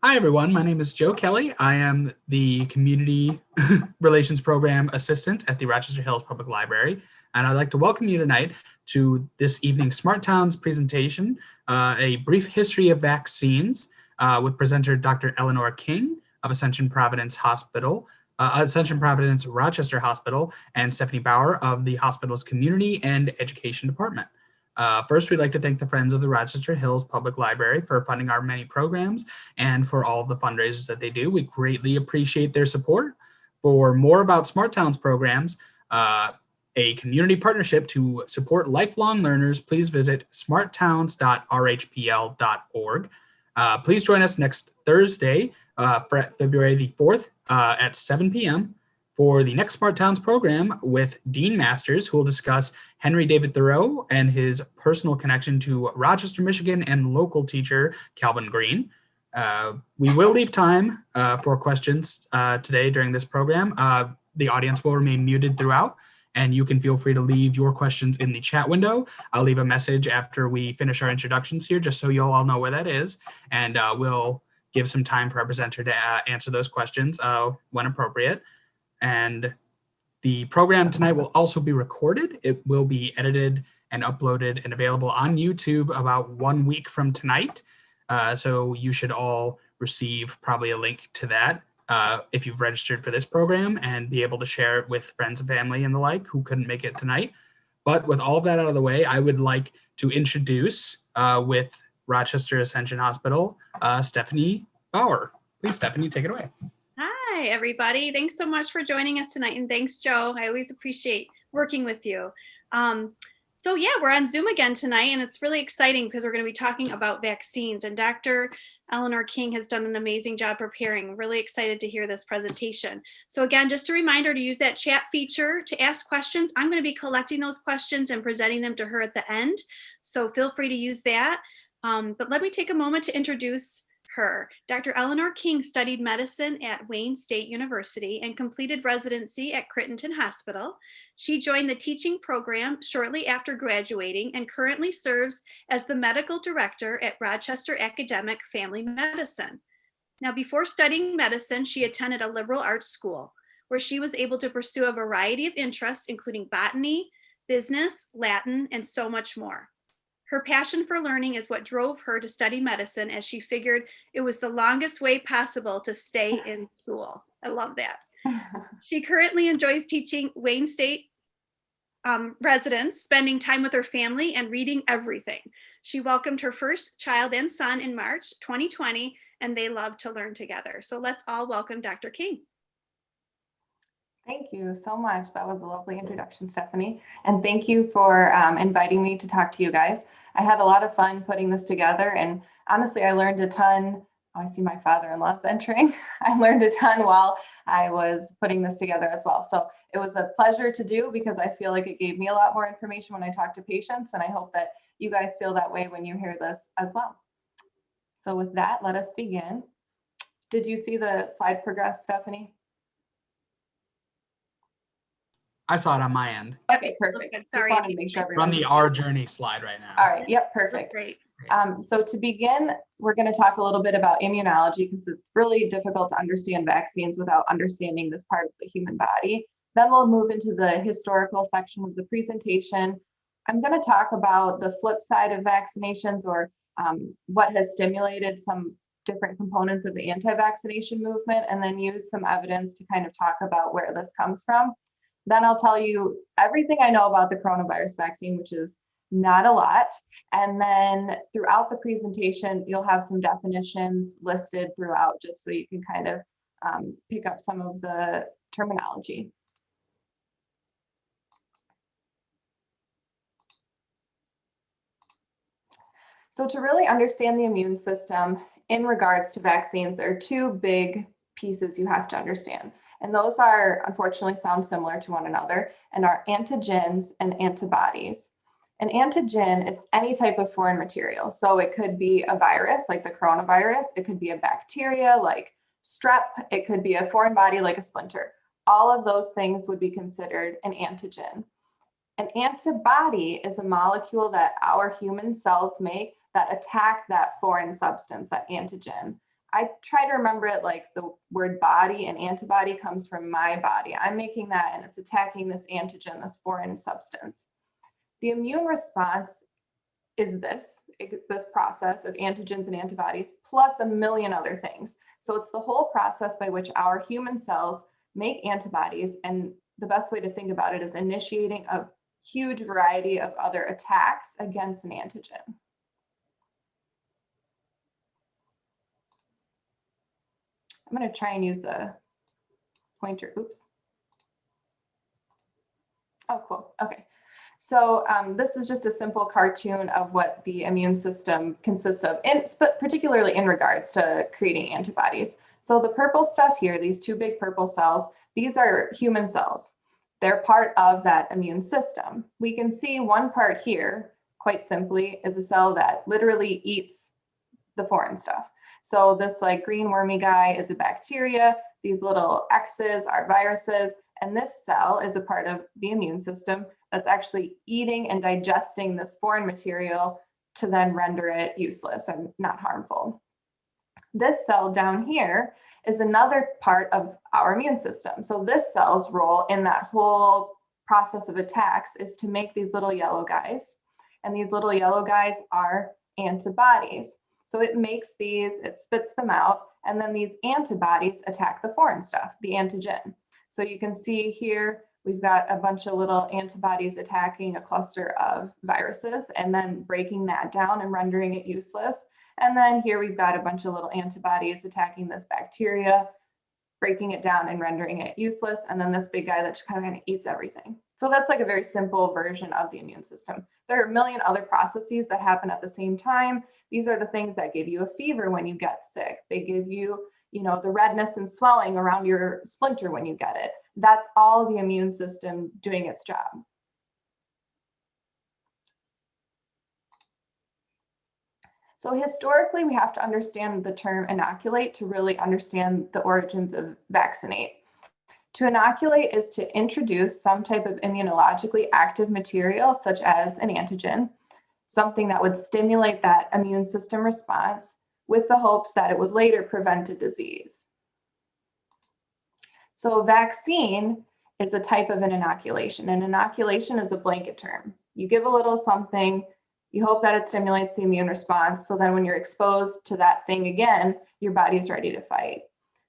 Hi, everyone. My name is Joe Kelly. I am the Community Relations Program Assistant at the Rochester Hills Public Library, and I'd like to welcome you tonight to this evening's Smart Towns presentation, a brief history of vaccines with presenter Dr. Eleanor King of Ascension Providence Hospital, Ascension Providence Rochester Hospital, and Stephanie Bauer of the hospital's Community and Education Department. First, we'd like to thank the Friends of the Rochester Hills Public Library for funding our many programs and for all of the fundraisers that they do. We greatly appreciate their support. For more about Smart Towns programs, a community partnership to support lifelong learners, please visit smarttowns.rhpl.org. Please join us next Thursday, February the 4th at 7 p.m. for the next Smart Towns program with Dean Masters, who will discuss Henry David Thoreau and his personal connection to Rochester, Michigan, and local teacher Calvin Green. We will leave time for questions today during this program. The audience will remain muted throughout, and you can feel free to leave your questions in the chat window. I'll leave a message after we finish our introductions here, just so you all know where that is, and we'll give some time for our presenter to answer those questions when appropriate. And the program tonight will also be recorded. It will be edited and uploaded and available on YouTube about 1 week from tonight. So you should all receive probably a link to that if you've registered for this program and be able to share it with friends and family and the like who couldn't make it tonight. But with all of that out of the way, I would like to introduce with Rochester Ascension Hospital, Stephanie Bauer. Please, Stephanie, take it away. Hi, everybody. Thanks so much for joining us tonight. And thanks, Joe. I always appreciate working with you. So yeah, we're on Zoom again tonight, and it's really exciting because we're going to be talking about vaccines. And Dr. Eleanor King has done an amazing job preparing. Really excited to hear this presentation. So again, just a reminder to use that chat feature to ask questions. I'm going to be collecting those questions and presenting them to her at the end. So feel free to use that. But let me take a moment to introduce her. Dr. Eleanor King studied medicine at Wayne State University and completed residency at Crittenton Hospital. She joined the teaching program shortly after graduating and currently serves as the medical director at Rochester Academic Family Medicine. Now, before studying medicine, she attended a liberal arts school where she was able to pursue a variety of interests, including botany, business, Latin, and so much more. Her passion for learning is what drove her to study medicine, as she figured it was the longest way possible to stay in school. I love that. She currently enjoys teaching Wayne State residents, spending time with her family, and reading everything. She welcomed her first child and son in March 2020, and they love to learn together. So let's all welcome Dr. King. Thank you so much. That was a lovely introduction, Stephanie. And thank you for inviting me to talk to you guys. I had a lot of fun putting this together, and honestly, I learned a ton. Oh, I see my father-in-law's entering. I learned a ton while I was putting this together as well. So it was a pleasure to do because I feel like it gave me a lot more information when I talk to patients, and I hope that you guys feel that way when you hear this as well. So with that, let us begin. Did you see the slide progress, Stephanie? I saw it on my end. Okay, perfect. Sorry. Just wanted to make sure We're on the Our Journey slide right now. All right, yep, perfect. Great. So to begin, we're going to talk a little bit about immunology because it's really difficult to understand vaccines without understanding this part of the human body. Then we'll move into the historical section of the presentation. I'm going to talk about the flip side of vaccinations, or what has stimulated some different components of the anti-vaccination movement, and then use some evidence to kind of talk about where this comes from. Then I'll tell you everything I know about the coronavirus vaccine, which is not a lot. And then throughout the presentation, you'll have some definitions listed throughout, just so you can kind of pick up some of the terminology. So to really understand the immune system in regards to vaccines, there are two big pieces you have to understand. And those are, unfortunately, sound similar to one another, and are antigens and antibodies. An antigen is any type of foreign material. So it could be a virus like the coronavirus, it could be a bacteria like strep, it could be a foreign body like a splinter. All of those things would be considered an antigen. An antibody is a molecule that our human cells make that attack that foreign substance, that antigen. I try to remember it like the word body, and antibody comes from my body. I'm making that and it's attacking this antigen, this foreign substance. The immune response is this process of antigens and antibodies plus a million other things. So it's the whole process by which our human cells make antibodies, and the best way to think about it is initiating a huge variety of other attacks against an antigen. I'm going to try and use the pointer. Oops. Oh, cool. Okay. So this is just a simple cartoon of what the immune system consists of, but particularly in regards to creating antibodies. So the purple stuff here, these two big purple cells, these are human cells. They're part of that immune system. We can see one part here, quite simply, is a cell that literally eats the foreign stuff. So this like green wormy guy is a bacteria. These little X's are viruses. And this cell is a part of the immune system that's actually eating and digesting this foreign material to then render it useless and not harmful. This cell down here is another part of our immune system. So this cell's role in that whole process of attacks is to make these little yellow guys. And these little yellow guys are antibodies. So it makes these, it spits them out, and then these antibodies attack the foreign stuff, the antigen. So you can see here, we've got a bunch of little antibodies attacking a cluster of viruses and then breaking that down and rendering it useless. And then here we've got a bunch of little antibodies attacking this bacteria, breaking it down and rendering it useless. And then this big guy that just kind of eats everything. So that's like a very simple version of the immune system. There are a million other processes that happen at the same time. These are the things that give you a fever when you get sick. They give you, the redness and swelling around your splinter when you get it. That's all the immune system doing its job. So historically, we have to understand the term inoculate to really understand the origins of vaccinate. To inoculate is to introduce some type of immunologically active material, such as an antigen, something that would stimulate that immune system response with the hopes that it would later prevent a disease. So vaccine is a type of an inoculation. An inoculation is a blanket term. You give a little something, you hope that it stimulates the immune response, so then when you're exposed to that thing again, your body's ready to fight.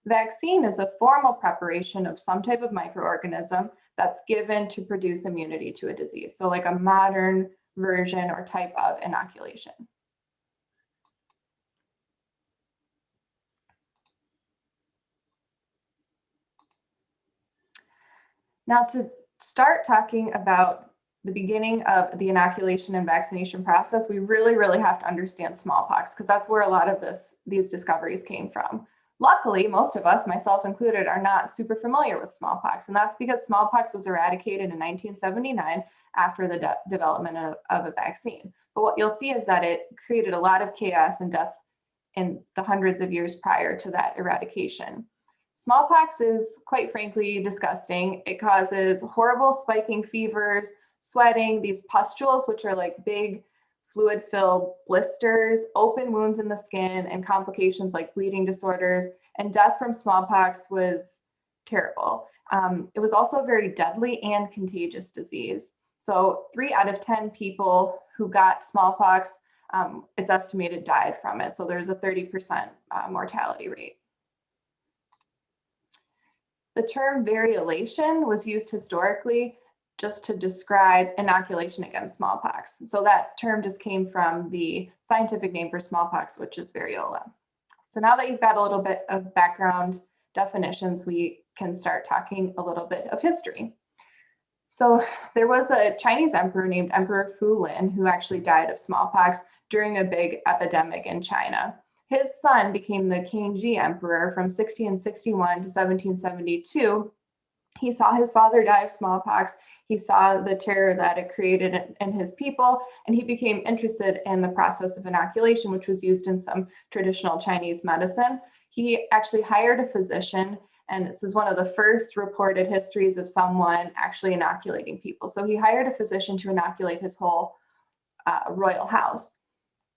Vaccine is a formal preparation of some type of microorganism that's given to produce immunity to a disease. So like a modern version or type of inoculation. Now to start talking about the beginning of the inoculation and vaccination process, we really have to understand smallpox, because that's where a lot of these discoveries came from. Luckily, most of us, myself included, are not super familiar with smallpox, and that's because smallpox was eradicated in 1979 after the development of a vaccine. But what you'll see is that it created a lot of chaos and death in the hundreds of years prior to that eradication. Smallpox is, quite frankly, disgusting. It causes horrible spiking fevers, sweating, these pustules, which are like big fluid-filled blisters, open wounds in the skin, and complications like bleeding disorders. And death from smallpox was terrible. It was also a very deadly and contagious disease. So 3 out of 10 people who got smallpox, it's estimated, died from it. So there's a 30% mortality rate. The term variolation was used historically just to describe inoculation against smallpox. So that term just came from the scientific name for smallpox, which is variola. So now that you've got a little bit of background definitions, we can start talking a little bit of history. So there was a Chinese emperor named Emperor Fulin who actually died of smallpox during a big epidemic in China. His son became the Kangxi emperor from 1661 to 1772. He saw his father die of smallpox. He saw the terror that it created in his people, and he became interested in the process of inoculation, which was used in some traditional Chinese medicine. He actually hired a physician, and this is one of the first reported histories of someone actually inoculating people. So he hired a physician to inoculate his whole royal house.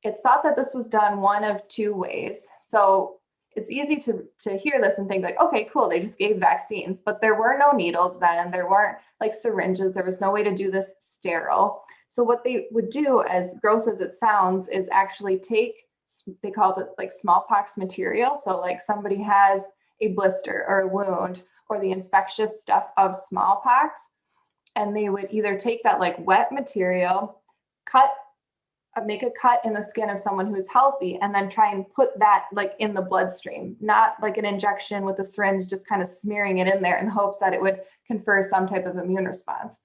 It's thought that this was done one of 2 ways. So it's easy to hear this and think like, okay, cool, they just gave vaccines, but there were no needles then, there weren't like syringes, there was no way to do this sterile. So what they would do, as gross as it sounds, is actually take, they called it like smallpox material. So like somebody has a blister or a wound or the infectious stuff of smallpox, and they would either take that like wet material, make a cut in the skin of someone who's healthy, and then try and put that like in the bloodstream, not like an injection with a syringe, just kind of smearing it in there in hopes that it would confer some type of immune response.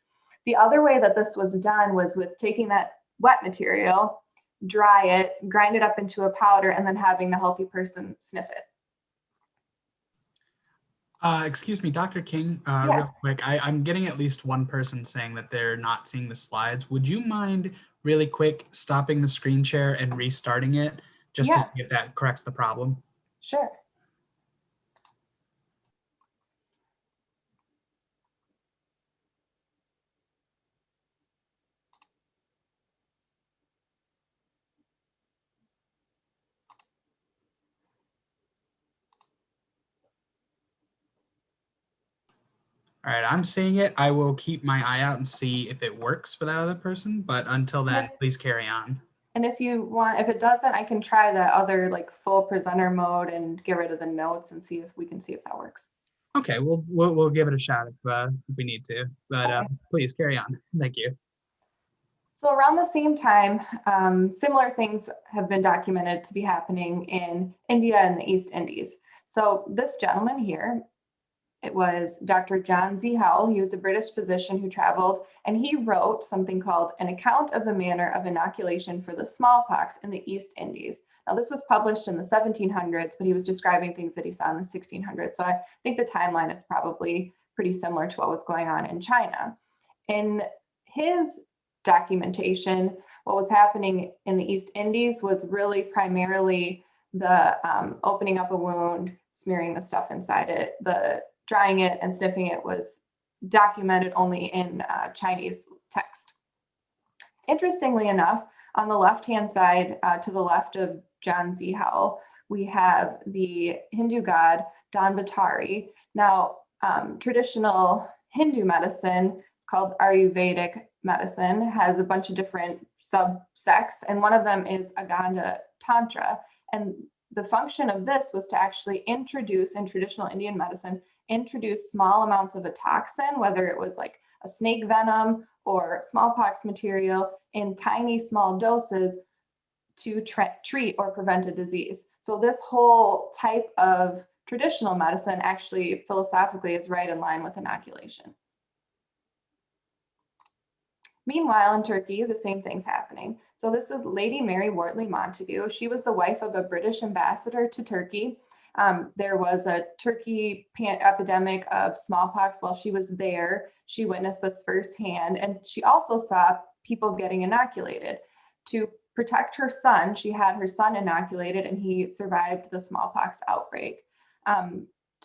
The other way that this was done was with taking that wet material, dry it, grind it up into a powder, and then having the healthy person sniff it. Excuse me, Dr. King, Yeah. real quick, I'm getting at least one person saying that they're not seeing the slides. Would you mind really quick stopping the screen share and restarting it just to see if that corrects the problem? Sure. All right, I'm seeing it. I will keep my eye out and see if it works for that other person, but until then, please carry on. And if you want, if it doesn't, I can try the other like full presenter mode and get rid of the notes and see if we can see if that works. Okay, we'll give it a shot if we need to, but Okay. please carry on. Thank you. So around the same time, similar things have been documented to be happening in India and the East Indies. So this gentleman here, it was Dr. John Z. Howell. He was a British physician who traveled, and he wrote something called An Account of the Manner of Inoculation for the Smallpox in the East Indies. Now, this was published in the 1700s, but he was describing things that he saw in the 1600s. So I think the timeline is probably pretty similar to what was going on in China. In his documentation, what was happening in the East Indies was really primarily the opening up a wound, smearing the stuff inside it, the drying it and sniffing it was documented only in Chinese text. Interestingly enough, on the left-hand side, to the left of John Z. Howell, we have the Hindu god Dhanvatari. Now, traditional Hindu medicine, it's called Ayurvedic medicine, has a bunch of different subsects, and one of them is Aganda Tantra. And the function of this was to actually introduce, in traditional Indian medicine, introduce small amounts of a toxin, whether it was like a snake venom or smallpox material, in tiny small doses to treat or prevent a disease. So this whole type of traditional medicine actually philosophically is right in line with inoculation. Meanwhile, in Turkey, the same thing's happening. So this is Lady Mary Wortley Montagu. She was the wife of a British ambassador to Turkey. There was a Turkey epidemic of smallpox while she was there. She witnessed this firsthand, and she also saw people getting inoculated. To protect her son, she had her son inoculated, and he survived the smallpox outbreak.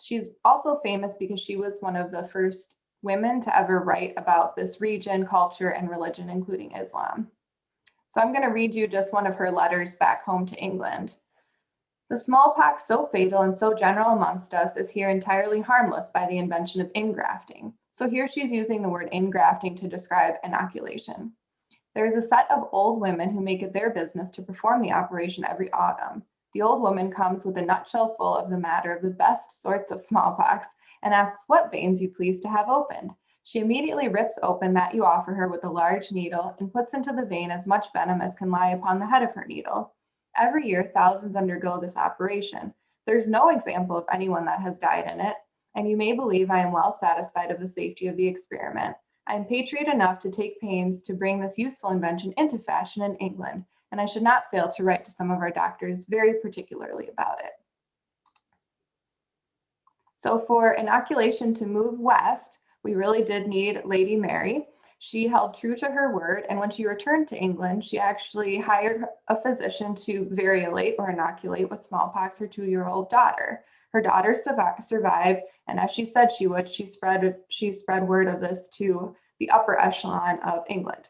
She's also famous because she was one of the first women to ever write about this region, culture, and religion, including Islam. So I'm going to read you just one of her letters back home to England. The smallpox, so fatal and so general amongst us, is here entirely harmless by the invention of ingrafting. So here she's using the word ingrafting to describe inoculation. There is a set of old women who make it their business to perform the operation every autumn. The old woman comes with a nutshell full of the matter of the best sorts of smallpox and asks what veins you please to have opened. She immediately rips open that you offer her with a large needle and puts into the vein as much venom as can lie upon the head of her needle. Every year, thousands undergo this operation. There's no example of anyone that has died in it, and you may believe I am well satisfied of the safety of the experiment. I am patriot enough to take pains to bring this useful invention into fashion in England, and I should not fail to write to some of our doctors very particularly about it. So for inoculation to move west, we really did need Lady Mary. She held true to her word, and when she returned to England, she actually hired a physician to variolate or inoculate with smallpox her 2-year-old daughter. Her daughter survived, and as she said she would, she spread word of this to the upper echelon of England.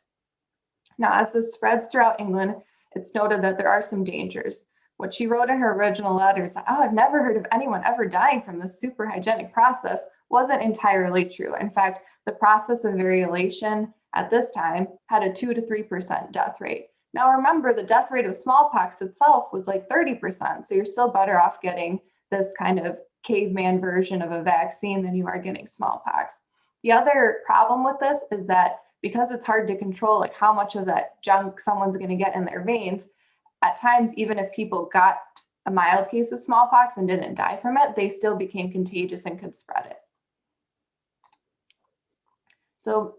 Now, as this spreads throughout England, it's noted that there are some dangers. What she wrote in her original letters, oh, I've never heard of anyone ever dying from this super hygienic process, wasn't entirely true. In fact, the process of variolation at this time had a 2 to 3% death rate. Now remember, the death rate of smallpox itself was like 30%, so you're still better off getting this kind of caveman version of a vaccine than you are getting smallpox. The other problem with this is that because it's hard to control like how much of that junk someone's going to get in their veins, at times, even if people got a mild case of smallpox and didn't die from it, they still became contagious and could spread it. So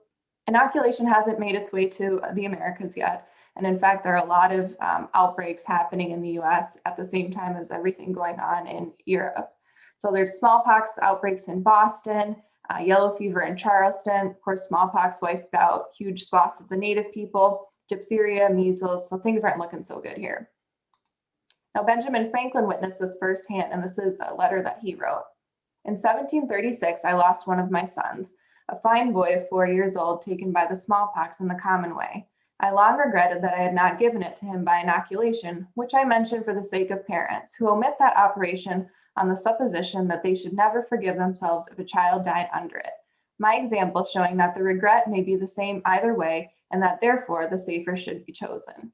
inoculation hasn't made its way to the Americas yet. And in fact, there are a lot of outbreaks happening in the US at the same time as everything going on in Europe. So there's smallpox outbreaks in Boston, yellow fever in Charleston. Of course, smallpox wiped out huge swaths of the native people, diphtheria, measles, so things aren't looking so good here. Now, Benjamin Franklin witnessed this firsthand, and this is a letter that he wrote. In 1736, I lost one of my sons, a fine boy of 4 years old, taken by the smallpox in the common way. I long regretted that I had not given it to him by inoculation, which I mention for the sake of parents who omit that operation on the supposition that they should never forgive themselves if a child died under it. My example showing that the regret may be the same either way, and that therefore the safer should be chosen.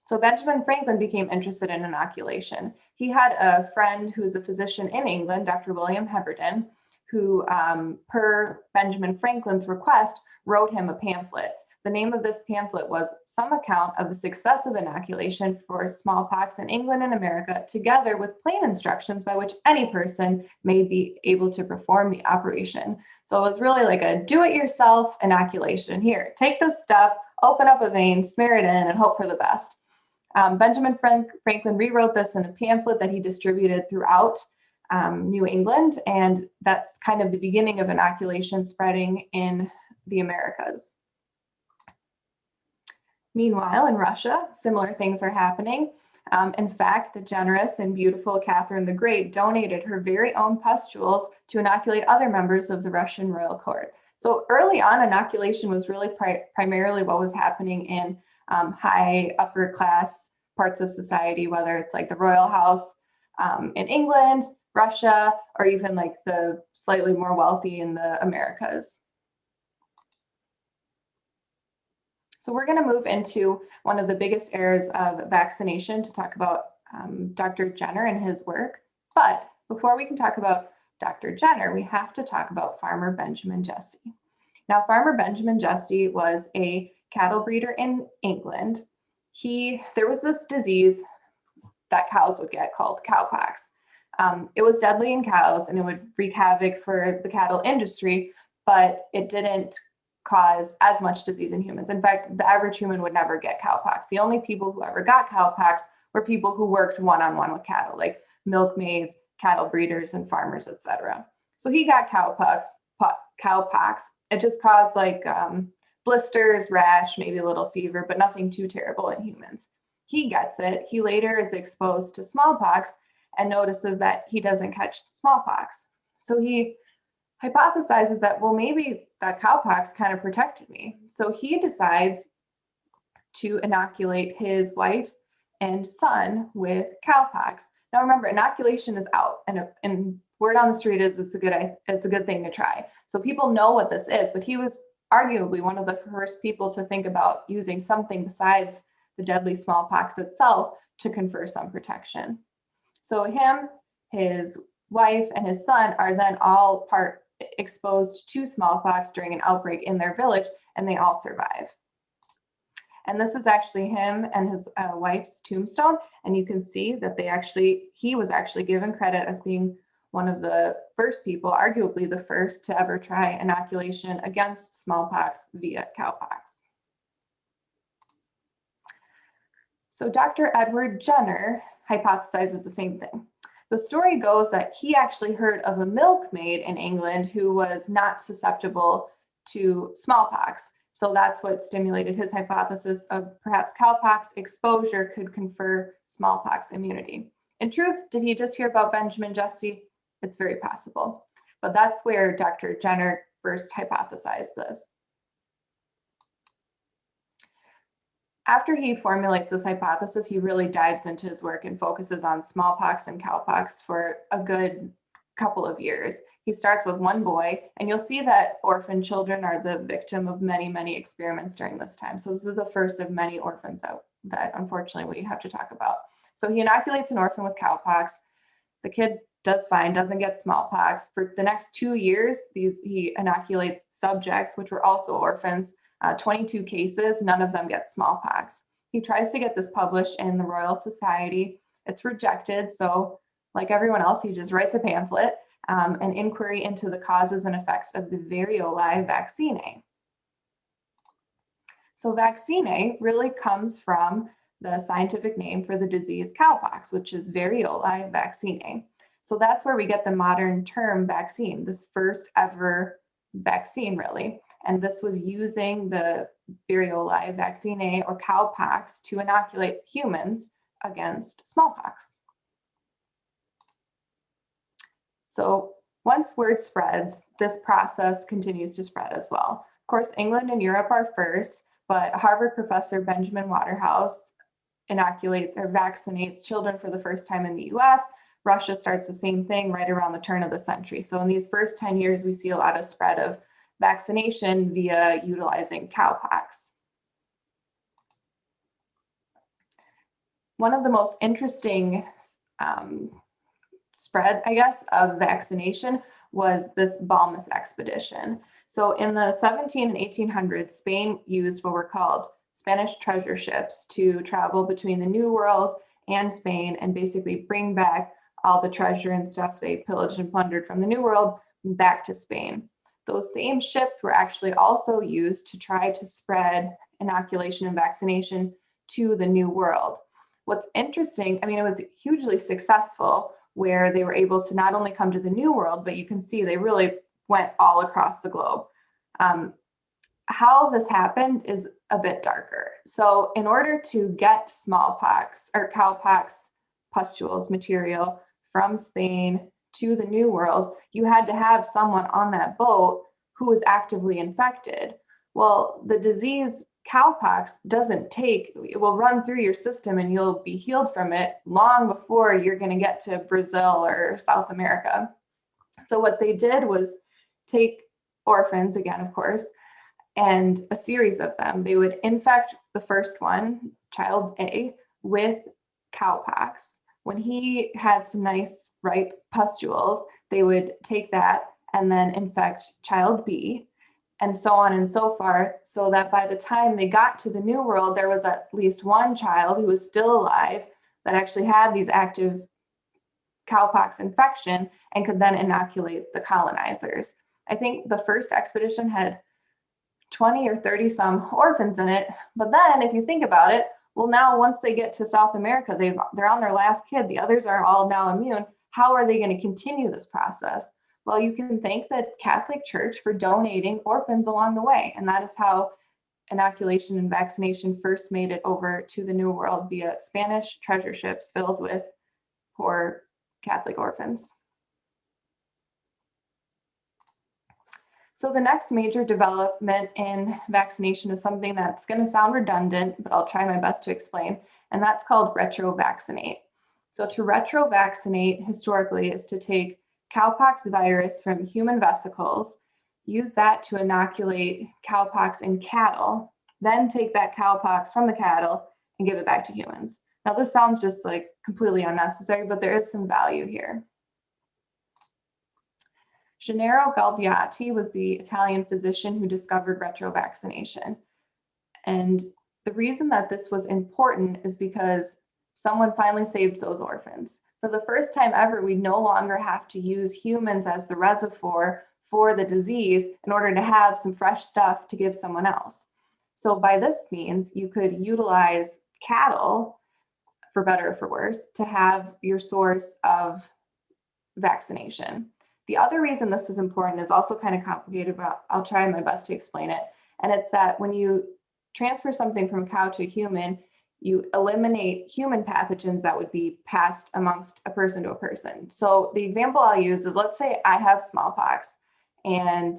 So Benjamin Franklin became interested in inoculation. He had a friend who was a physician in England, Dr. William Heberden, who, per Benjamin Franklin's request, wrote him a pamphlet. The name of this pamphlet was Some Account of the Success of Inoculation for Smallpox in England and America, together with plain instructions by which any person may be able to perform the operation. So it was really like a do-it-yourself inoculation. Here, take this stuff, open up a vein, smear it in, and hope for the best. Benjamin Franklin rewrote this in a pamphlet that he distributed throughout New England, and that's kind of the beginning of inoculation spreading in the Americas. Meanwhile, in Russia, similar things are happening. In fact, the generous and beautiful Catherine the Great donated her very own pustules to inoculate other members of the Russian royal court. So early on, inoculation was really primarily what was happening in high upper class parts of society, whether it's like the royal house in England, Russia, or even like the slightly more wealthy in the Americas. So we're going to move into one of the biggest areas of vaccination to talk about Dr. Jenner and his work. But before we can talk about Dr. Jenner, we have to talk about Farmer Benjamin Jesse. Now, Farmer Benjamin Jesse was a cattle breeder in England. There was this disease that cows would get called cowpox. It was deadly in cows and it would wreak havoc for the cattle industry, but it didn't cause as much disease in humans. In fact, the average human would never get cowpox. The only people who ever got cowpox were people who worked one-on-one with cattle, like milkmaids, cattle breeders, and farmers, etc. So he got cowpox. It just caused like blisters, rash, maybe a little fever, but nothing too terrible in humans. He gets it. He later is exposed to smallpox and notices that he doesn't catch smallpox. So he hypothesizes that, well, maybe that cowpox kind of protected me. So he decides to inoculate his wife and son with cowpox. Now remember, inoculation is out, and word on the street is it's a good thing to try. So people know what this is, but he was arguably one of the first people to think about using something besides the deadly smallpox itself to confer some protection. So him, his wife, and his son are then all exposed to smallpox during an outbreak in their village, and they all survive. And this is actually him and his wife's tombstone, and you can see that he was actually given credit as being one of the first people, arguably the first, to ever try inoculation against smallpox via cowpox. So Dr. Edward Jenner hypothesizes the same thing. The story goes that he actually heard of a milkmaid in England who was not susceptible to smallpox. So that's what stimulated his hypothesis of perhaps cowpox exposure could confer smallpox immunity. In truth, did he just hear about Benjamin Jesse? It's very possible. But that's where Dr. Jenner first hypothesized this. After he formulates this hypothesis, he really dives into his work and focuses on smallpox and cowpox for a good couple of years. He starts with one boy, and you'll see that orphan children are the victim of many, many experiments during this time. So this is the first of many orphans that unfortunately we have to talk about. So he inoculates an orphan with cowpox. The kid does fine, doesn't get smallpox. For the next 2 years, he inoculates subjects, which were also orphans, 22 cases, none of them get smallpox. He tries to get this published in the Royal Society. It's rejected. So like everyone else, he just writes a pamphlet, an inquiry into the causes and effects of the Variola vaccinae. So vaccinae really comes from the scientific name for the disease cowpox, which is Variola vaccinae. So that's where we get the modern term vaccine, this first ever vaccine really. And this was using the Variola vaccinae or cowpox to inoculate humans against smallpox. So once word spreads, this process continues to spread as well. Of course, England and Europe are first, but Harvard professor Benjamin Waterhouse inoculates or vaccinates children for the first time in the US. Russia starts the same thing right around the turn of the century. So in these first 10 years, we see a lot of spread of vaccination via utilizing cowpox. One of the most interesting spread, I guess, of vaccination was this Balmas expedition. So in the 17 and 1800s, Spain used what were called Spanish treasure ships to travel between the New World and Spain and basically bring back all the treasure and stuff they pillaged and plundered from the New World back to Spain. Those same ships were actually also used to try to spread inoculation and vaccination to the New World. What's interesting, I mean, it was hugely successful where they were able to not only come to the New World, but you can see they really went all across the globe. How this happened is a bit darker. So in order to get smallpox or cowpox pustules material from Spain to the New World, you had to have someone on that boat who was actively infected. Well, the disease cowpox it will run through your system and you'll be healed from it long before you're going to get to Brazil or South America. So what they did was take orphans, again, of course, and a series of them. They would infect the first one, child A, with cowpox. When he had some nice ripe pustules, they would take that and then infect child B, and so on and so forth, so that by the time they got to the New World, there was at least one child who was still alive that actually had these active cowpox infection and could then inoculate the colonizers. I think the first expedition had 20 or 30 some orphans in it, but then if you think about it, well, now once they get to South America, they're on their last kid, the others are all now immune. How are they going to continue this process? Well, you can thank the Catholic Church for donating orphans along the way. And that is how inoculation and vaccination first made it over to the New World via Spanish treasure ships filled with poor Catholic orphans. So the next major development in vaccination is something that's going to sound redundant, but I'll try my best to explain, and that's called retrovaccinate. So to retrovaccinate historically is to take cowpox virus from human vesicles, use that to inoculate cowpox in cattle, then take that cowpox from the cattle and give it back to humans. Now this sounds just like completely unnecessary, but there is some value here. Gennaro Galbiati was the Italian physician who discovered retrovaccination. And the reason that this was important is because someone finally saved those orphans. For the first time ever, we no longer have to use humans as the reservoir for the disease in order to have some fresh stuff to give someone else. So by this means, you could utilize cattle, for better or for worse, to have your source of vaccination. The other reason this is important is also kind of complicated, but I'll try my best to explain it. And it's that when you transfer something from a cow to a human, you eliminate human pathogens that would be passed amongst a person to a person. So the example I'll use is, let's say I have smallpox and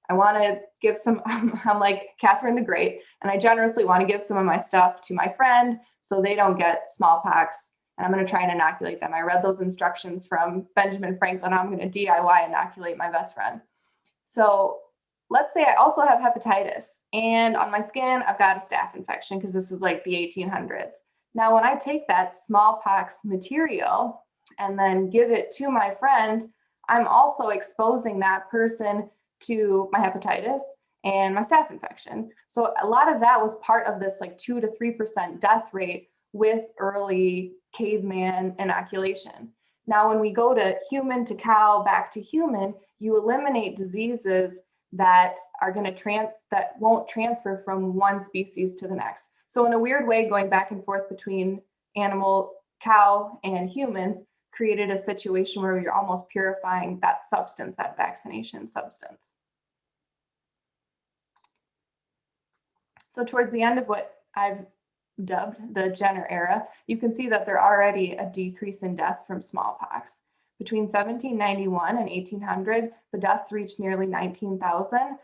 I want to give some, I'm like Catherine the Great, and I generously want to give some of my stuff to my friend so they don't get smallpox, and I'm going to try and inoculate them. I read those instructions from Benjamin Franklin. I'm going to DIY inoculate my best friend. So let's say I also have hepatitis, and on my skin, I've got a staph infection because this is like the 1800s. Now, when I take that smallpox material and then give it to my friend, I'm also exposing that person to my hepatitis and my staph infection. So a lot of that was part of this like 2 to 3% death rate with early caveman inoculation. Now, when we go to human to cow, back to human, you eliminate diseases that are going to that won't transfer from one species to the next. So in a weird way, going back and forth between animal, cow, and humans created a situation where you're almost purifying that substance, that vaccination substance. So towards the end of what I've dubbed the Jenner era, you can see that there already a decrease in deaths from smallpox. Between 1791 and 1800, the deaths reached nearly 19,000.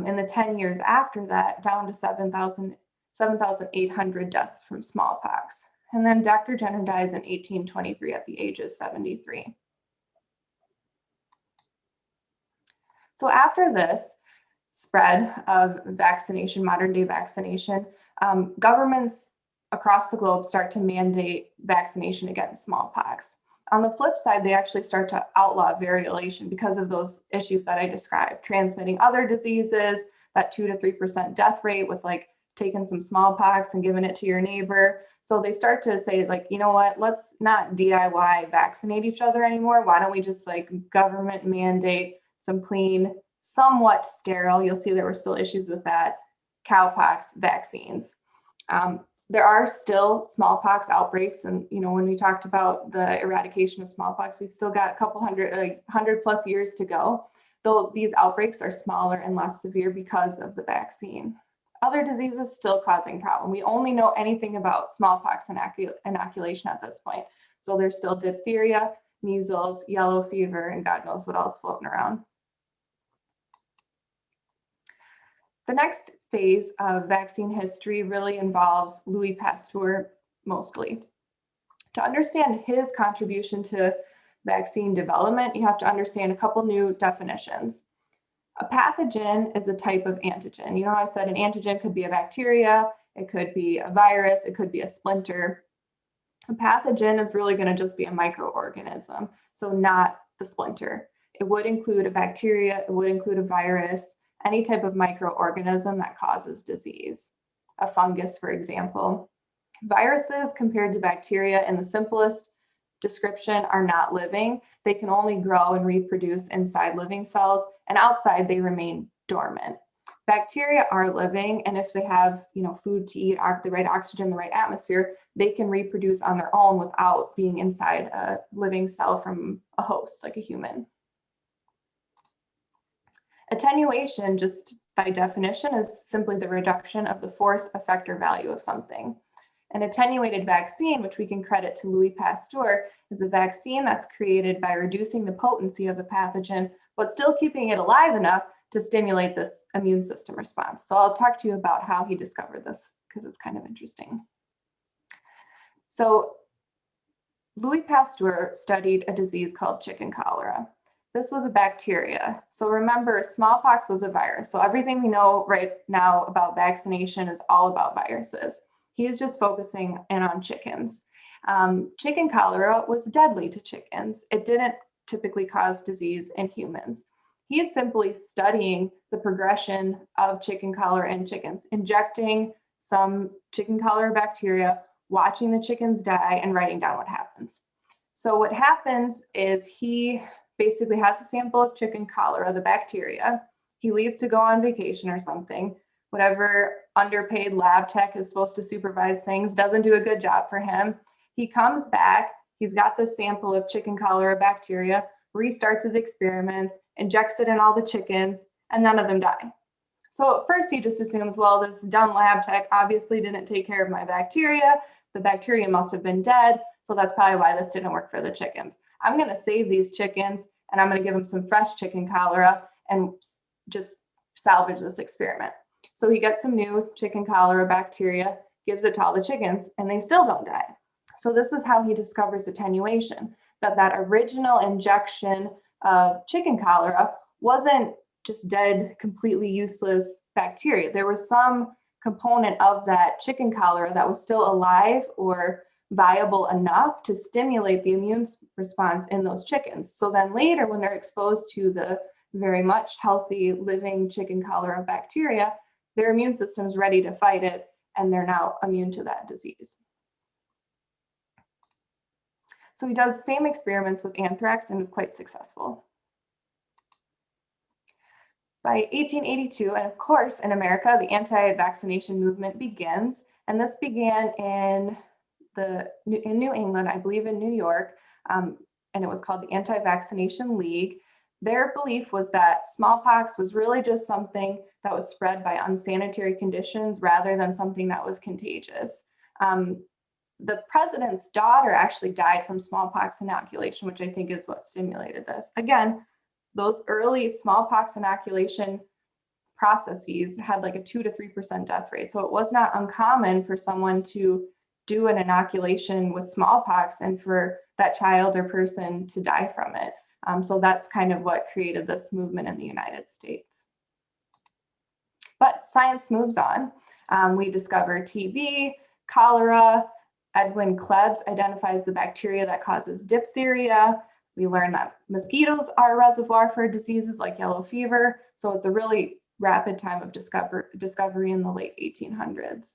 In the 10 years after that, down to 7,800 deaths from smallpox. And then Dr. Jenner dies in 1823 at the age of 73. So after this spread of vaccination, modern day vaccination, governments across the globe start to mandate vaccination against smallpox. On the flip side, they actually start to outlaw variolation because of those issues that I described, transmitting other diseases, that 2 to 3% death rate with like taking some smallpox and giving it to your neighbor. So they start to say like, you know what, let's not DIY vaccinate each other anymore. Why don't we just like government mandate some clean, somewhat sterile, you'll see there were still issues with that, cowpox vaccines. There are still smallpox outbreaks. And, you know, when we talked about the eradication of smallpox, we've still got a couple hundred, like 100+ years to go, though these outbreaks are smaller and less severe because of the vaccine. Other diseases still causing problem. We only know anything about smallpox inoculation at this point. So there's still diphtheria, measles, yellow fever, and God knows what else floating around. The next phase of vaccine history really involves Louis Pasteur mostly. To understand his contribution to vaccine development, you have to understand a couple new definitions. A pathogen is a type of antigen. You know how I said an antigen could be a bacteria, it could be a virus, it could be a splinter. A pathogen is really going to just be a microorganism, so not the splinter. It would include a bacteria, it would include a virus, any type of microorganism that causes disease. A fungus, for example. Viruses compared to bacteria in the simplest description are not living. They can only grow and reproduce inside living cells, and outside they remain dormant. Bacteria are living, and if they have, you know, food to eat, the right oxygen, the right atmosphere, they can reproduce on their own without being inside a living cell from a host, like a human. Attenuation, just by definition, is simply the reduction of the force, effect, or value of something. An attenuated vaccine, which we can credit to Louis Pasteur, is a vaccine that's created by reducing the potency of a pathogen, but still keeping it alive enough to stimulate this immune system response. So I'll talk to you about how he discovered this because it's kind of interesting. So Louis Pasteur studied a disease called chicken cholera. This was a bacteria. So remember, smallpox was a virus. So everything we know right now about vaccination is all about viruses. He is just focusing in on chickens. Chicken cholera was deadly to chickens. It didn't typically cause disease in humans. He is simply studying the progression of chicken cholera in chickens, injecting some chicken cholera bacteria, watching the chickens die, and writing down what happens. So what happens is he basically has a sample of chicken cholera, the bacteria. He leaves to go on vacation or something. Whatever underpaid lab tech is supposed to supervise things doesn't do a good job for him. He comes back, he's got this sample of chicken cholera bacteria, restarts his experiments, injects it in all the chickens, and none of them die. So at first he just assumes, well, this dumb lab tech obviously didn't take care of my bacteria. The bacteria must have been dead, so that's probably why this didn't work for the chickens. I'm going to save these chickens and I'm going to give them some fresh chicken cholera and just salvage this experiment. So he gets some new chicken cholera bacteria, gives it to all the chickens, and they still don't die. So this is how he discovers attenuation, that original injection of chicken cholera wasn't just dead, completely useless bacteria. There was some component of that chicken cholera that was still alive or viable enough to stimulate the immune response in those chickens. So then later, when they're exposed to the very much healthy living chicken cholera bacteria, their immune system's ready to fight it, and they're now immune to that disease. So he does same experiments with anthrax and is quite successful. By 1882, and of course in America, the anti-vaccination movement begins, and this began in New England, I believe in New York, and it was called the Anti-Vaccination League. Their belief was that smallpox was really just something that was spread by unsanitary conditions rather than something that was contagious. The president's daughter actually died from smallpox inoculation, which I think is what stimulated this. Again, those early smallpox inoculation processes had like a 2 to 3% death rate. So it was not uncommon for someone to do an inoculation with smallpox and for that child or person to die from it. So that's kind of what created this movement in the United States. But science moves on. We discover TB, cholera. Edwin Klebs identifies the bacteria that causes diphtheria. We learn that mosquitoes are a reservoir for diseases like yellow fever. So it's a really rapid time of discovery in the late 1800s.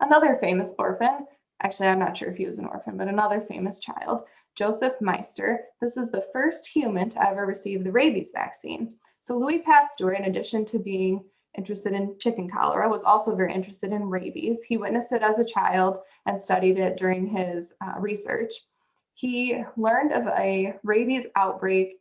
Another famous orphan, actually, I'm not sure if he was an orphan, but another famous child, Joseph Meister. This is the first human to ever receive the rabies vaccine. So Louis Pasteur, in addition to being interested in chicken cholera, was also very interested in rabies. He witnessed it as a child and studied it during his research. He learned of a rabies outbreak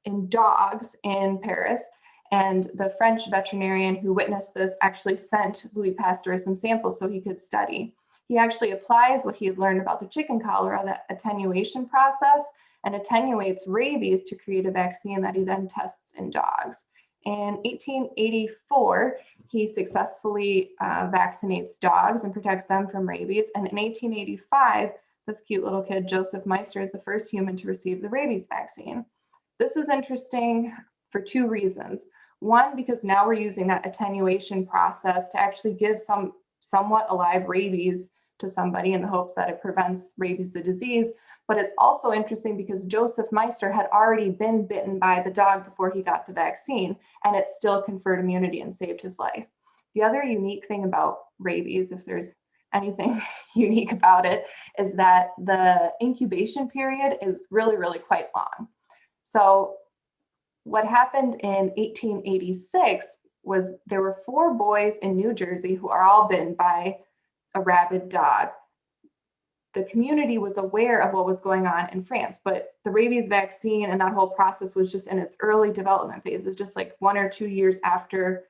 in dogs in Paris, and the French veterinarian who witnessed this actually sent Louis Pasteur some samples so he could study. He actually applies what he had learned about the chicken cholera, that attenuation process, and attenuates rabies to create a vaccine that he then tests in dogs. In 1884, he successfully vaccinates dogs and protects them from rabies. And in 1885, this cute little kid, Joseph Meister, is the first human to receive the rabies vaccine. This is interesting for two reasons. One, because now we're using that attenuation process to actually give some somewhat alive rabies to somebody in the hopes that it prevents rabies, the disease. But it's also interesting because Joseph Meister had already been bitten by the dog before he got the vaccine, and it still conferred immunity and saved his life. The other unique thing about rabies, if there's anything unique about it, is that the incubation period is really, really quite long. So what happened in 1886 was there were 4 boys in New Jersey who are all bitten by a rabid dog. The community was aware of what was going on in France, but the rabies vaccine and that whole process was just in its early development phases, just like 1 or 2 years after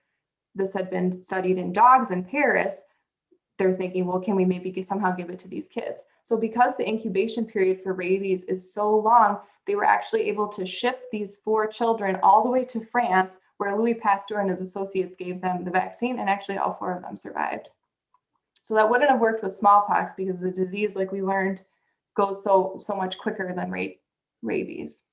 this had been studied in dogs in Paris. They're thinking, well, can we maybe somehow give it to these kids? So because the incubation period for rabies is so long, they were actually able to ship these 4 children all the way to France, where Louis Pasteur and his associates gave them the vaccine, and actually all 4 of them survived. So that wouldn't have worked with smallpox because the disease, like we learned, goes so much quicker than rabies.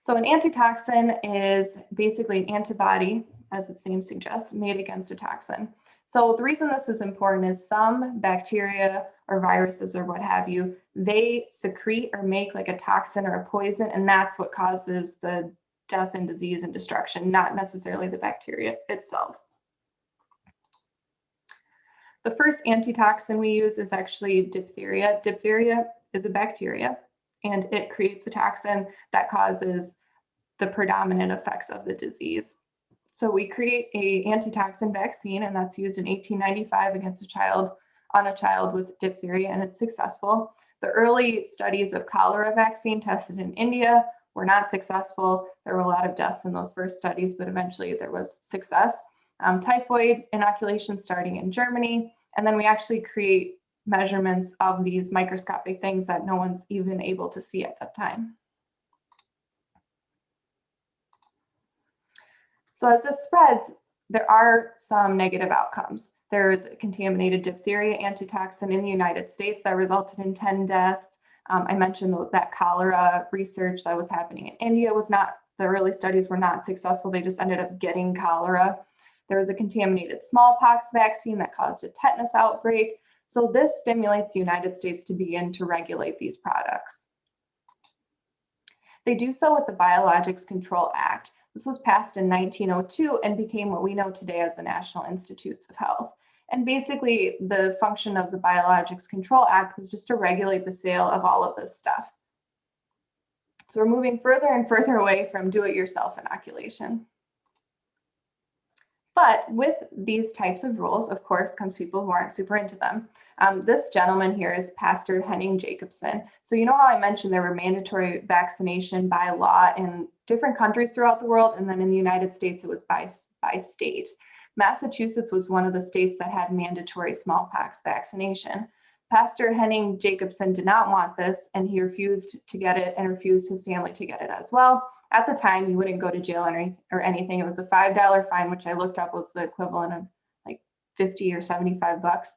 So an antitoxin is basically an antibody, as its name suggests, made against a toxin. So the reason this is important is some bacteria or viruses or what have you, they secrete or make like a toxin or a poison, and that's what causes the death and disease and destruction, not necessarily the bacteria itself. The first antitoxin we use is actually diphtheria. Diphtheria is a bacteria, and it creates a toxin that causes the predominant effects of the disease. So we create an antitoxin vaccine, and that's used in 1895 against a child with diphtheria, and it's successful. The early studies of cholera vaccine tested in India were not successful. There were a lot of deaths in those first studies, but eventually there was success. Typhoid inoculation starting in Germany, and then we actually create measurements of these microscopic things that no one's even able to see at that time. So as this spreads, there are some negative outcomes. There was contaminated diphtheria antitoxin in the United States that resulted in 10 deaths. I mentioned that cholera research that was happening in India the early studies were not successful. They just ended up getting cholera. There was a contaminated smallpox vaccine that caused a tetanus outbreak. So this stimulates the United States to begin to regulate these products. They do so with the Biologics Control Act. This was passed in 1902 and became what we know today as the National Institutes of Health. And basically, the function of the Biologics Control Act was just to regulate the sale of all of this stuff. So we're moving further and further away from do-it-yourself inoculation. But with these types of rules, of course, comes people who aren't super into them. This gentleman here is Pastor Henning Jacobson. So you know how I mentioned there were mandatory vaccination by law in different countries throughout the world, and then in the United States, it was by state. Massachusetts was one of the states that had mandatory smallpox vaccination. Pastor Henning Jacobson did not want this, and he refused to get it and refused his family to get it as well. At the time, you wouldn't go to jail or anything. It was a $5 fine, which I looked up was the equivalent of like 50 or 75 bucks.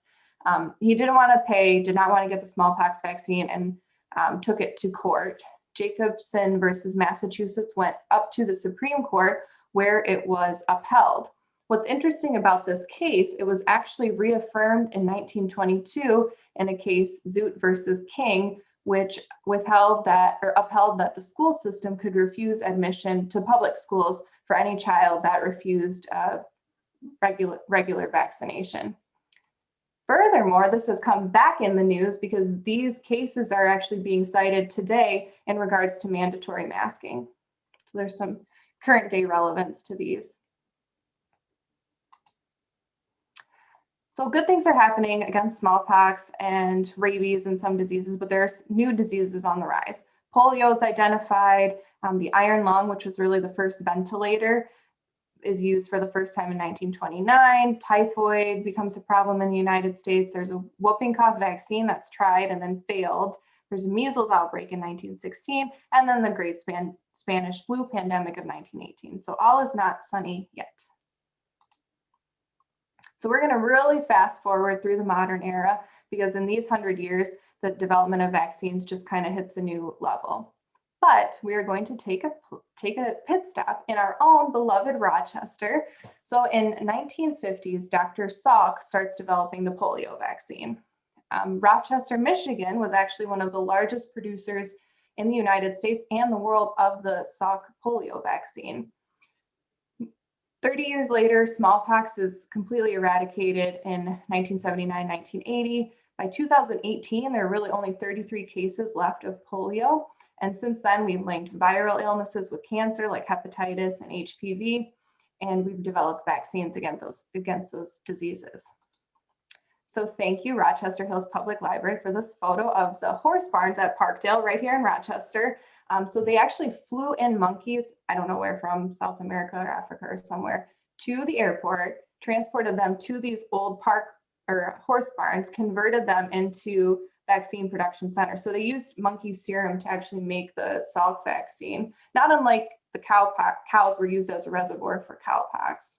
He didn't want to pay, did not want to get the smallpox vaccine, and took it to court. Jacobson versus Massachusetts went up to the Supreme Court, where it was upheld. What's interesting about this case, it was actually reaffirmed in 1922 in a case, Zoot versus King, which upheld that the school system could refuse admission to public schools for any child that refused regular vaccination. Furthermore, this has come back in the news because these cases are actually being cited today in regards to mandatory masking. So there's some current day relevance to these. So good things are happening against smallpox and rabies and some diseases, but there's new diseases on the rise. Polio is identified. The iron lung, which was really the first ventilator, is used for the first time in 1929. Typhoid becomes a problem in the United States. There's a whooping cough vaccine that's tried and then failed. There's a measles outbreak in 1916, and then the Great Spanish flu pandemic of 1918. So all is not sunny yet. So we're going to really fast forward through the modern era because in these 100 years, the development of vaccines just kind of hits a new level. But we are going to take a pit stop in our own beloved Rochester. So in 1950s, Dr. Salk starts developing the polio vaccine. Rochester, Michigan was actually one of the largest producers in the United States and the world of the Salk polio vaccine. 30 years later, smallpox is completely eradicated in 1979, 1980. By 2018, there are really only 33 cases left of polio. And since then, we've linked viral illnesses with cancer like hepatitis and HPV, and we've developed vaccines against those diseases. So thank you, Rochester Hills Public Library, for this photo of the horse barns at Parkdale right here in Rochester. So they actually flew in monkeys, I don't know where from, South America or Africa or somewhere, to the airport, transported them to these old horse barns, converted them into vaccine production centers. So they used monkey serum to actually make the Salk vaccine, not unlike the cows were used as a reservoir for cowpox.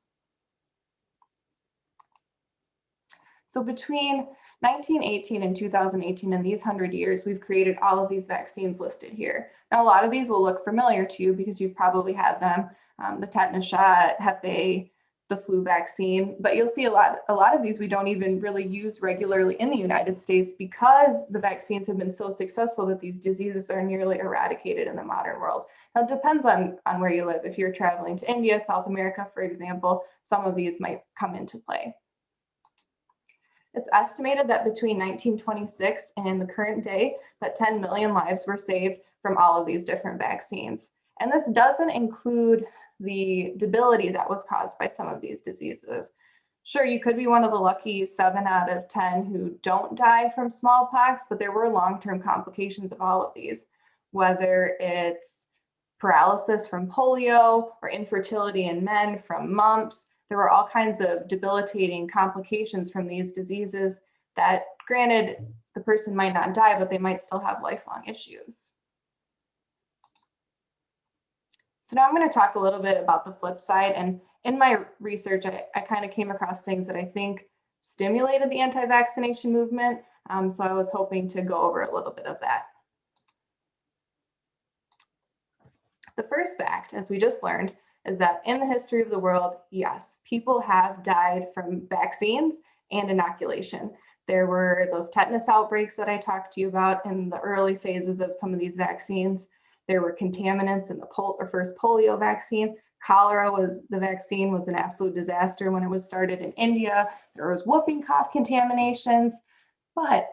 So between 1918 and 2018, in these 100 years, we've created all of these vaccines listed here. Now, a lot of these will look familiar to you because you've probably had them, the tetanus shot, Hep A, the flu vaccine, but you'll see a lot of these we don't even really use regularly in the United States because the vaccines have been so successful that these diseases are nearly eradicated in the modern world. Now, it depends on where you live. If you're traveling to India, South America, for example, some of these might come into play. It's estimated that between 1926 and the current day that 10 million lives were saved from all of these different vaccines. And this doesn't include the debility that was caused by some of these diseases. Sure, you could be one of the lucky 7 out of 10 who don't die from smallpox, but there were long-term complications of all of these, whether it's paralysis from polio or infertility in men from mumps. There were all kinds of debilitating complications from these diseases that, granted, the person might not die, but they might still have lifelong issues. So now I'm going to talk a little bit about the flip side and in my research, I kind of came across things that I think stimulated the anti-vaccination movement. So I was hoping to go over a little bit of that. The first fact, as we just learned, is that in the history of the world, yes, people have died from vaccines and inoculation. There were those tetanus outbreaks that I talked to you about in the early phases of some of these vaccines. There were contaminants in the first polio vaccine. Cholera vaccine was an absolute disaster when it was started in India. There was whooping cough contaminations. But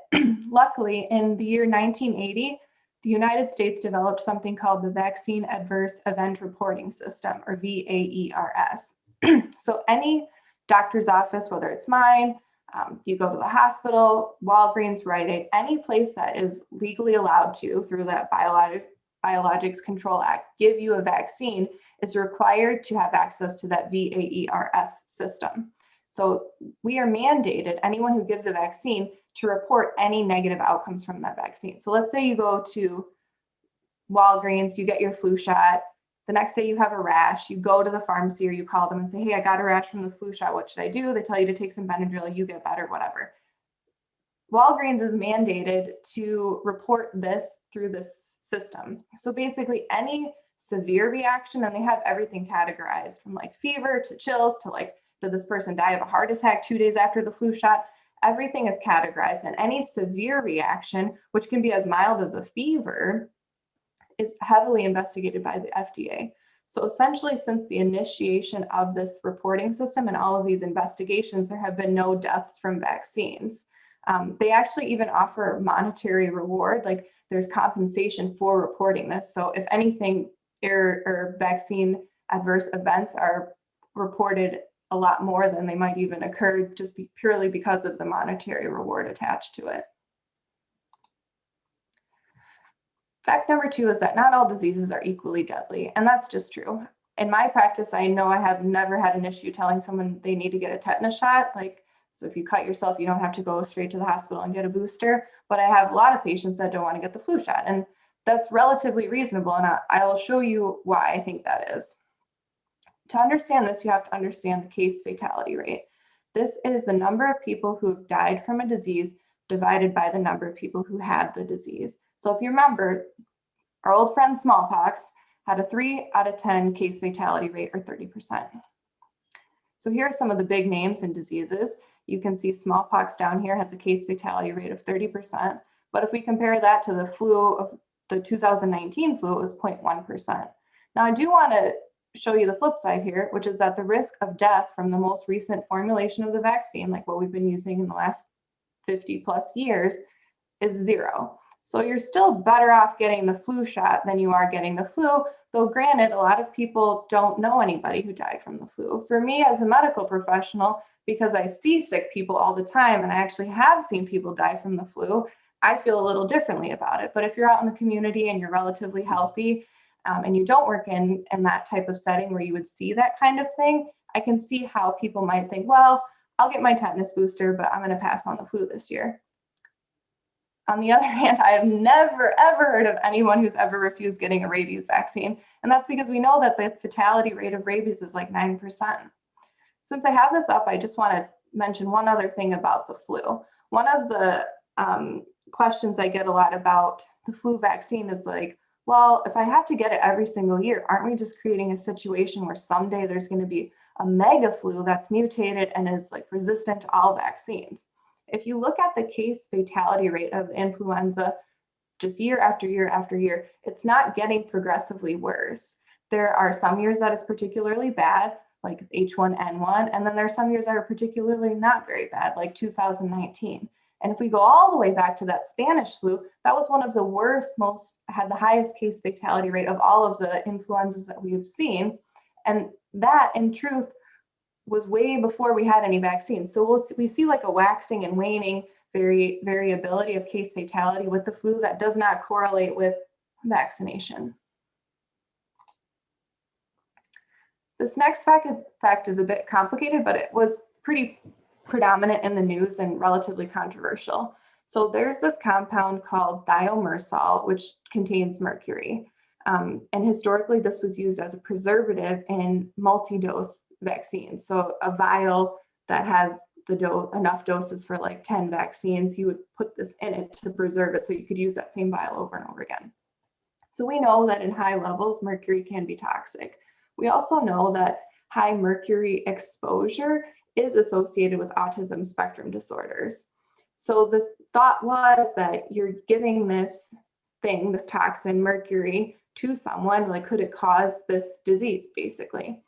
luckily, in the year 1980, the United States developed something called the Vaccine Adverse Event Reporting System, or VAERS. So any doctor's office, whether it's mine, you go to the hospital, Walgreens, Rite Aid, any place that is legally allowed to, through that Biologics Control Act, give you a vaccine, is required to have access to that VAERS system. So we are mandated, anyone who gives a vaccine, to report any negative outcomes from that vaccine. So let's say you go to Walgreens, you get your flu shot, the next day you have a rash, you go to the pharmacy or you call them and say, hey, I got a rash from this flu shot, what should I do? They tell you to take some Benadryl, you get better, whatever. Walgreens is mandated to report this through this system. So basically any severe reaction, and they have everything categorized from like fever to chills to like, did this person die of a heart attack 2 days after the flu shot? Everything is categorized, and any severe reaction, which can be as mild as a fever, is heavily investigated by the FDA. So essentially, since the initiation of this reporting system and all of these investigations, there have been no deaths from vaccines. They actually even offer monetary reward, like there's compensation for reporting this. So if anything, vaccine adverse events are reported a lot more than they might even occur just purely because of the monetary reward attached to it. Fact number 2 is that not all diseases are equally deadly, and that's just true. In my practice, I know I have never had an issue telling someone they need to get a tetanus shot. So if you cut yourself, you don't have to go straight to the hospital and get a booster. But I have a lot of patients that don't want to get the flu shot, and that's relatively reasonable, and I will show you why I think that is. To understand this, you have to understand the case fatality rate. This is the number of people who have died from a disease divided by the number of people who had the disease. So if you remember, our old friend smallpox had a 3 out of 10 case fatality rate, or 30%. So here are some of the big names and diseases. You can see smallpox down here has a case fatality rate of 30%. But if we compare that to the flu, of the 2019 flu, it was 0.1%. Now I do want to show you the flip side here, which is that the risk of death from the most recent formulation of the vaccine, like what we've been using in the last 50 plus years, is 0. So you're still better off getting the flu shot than you are getting the flu, though granted, a lot of people don't know anybody who died from the flu. For me as a medical professional, because I see sick people all the time, and I actually have seen people die from the flu, I feel a little differently about it. But if you're out in the community and you're relatively healthy, and you don't work in that type of setting where you would see that kind of thing, I can see how people might think, well, I'll get my tetanus booster, but I'm going to pass on the flu this year. On the other hand, I have never, ever heard of anyone who's ever refused getting a rabies vaccine. And that's because we know that the fatality rate of rabies is like 9%. Since I have this up, I just want to mention one other thing about the flu. One of the questions I get a lot about the flu vaccine is like, well, if I have to get it every single year, aren't we just creating a situation where someday there's going to be a mega flu that's mutated and is like resistant to all vaccines? If you look at the case fatality rate of influenza just year after year after year, it's not getting progressively worse. There are some years that is particularly bad, like H1N1, and then there are some years that are particularly not very bad, like 2019. And if we go all the way back to that Spanish flu, that was one of the worst, had the highest case fatality rate of all of the influenzas that we have seen. And that, in truth, was way before we had any vaccines. So we see like a waxing and waning variability of case fatality with the flu that does not correlate with vaccination. This next fact is a bit complicated, but it was pretty predominant in the news and relatively controversial. So there's this compound called thiomersal, which contains mercury. And historically, this was used as a preservative in multi-dose vaccines. So a vial that has enough doses for like 10 vaccines, you would put this in it to preserve it so you could use that same vial over and over again. So we know that in high levels, mercury can be toxic. We also know that high mercury exposure is associated with autism spectrum disorders. So the thought was that you're giving this thing, this toxin, mercury, to someone, like could it cause this disease, basically?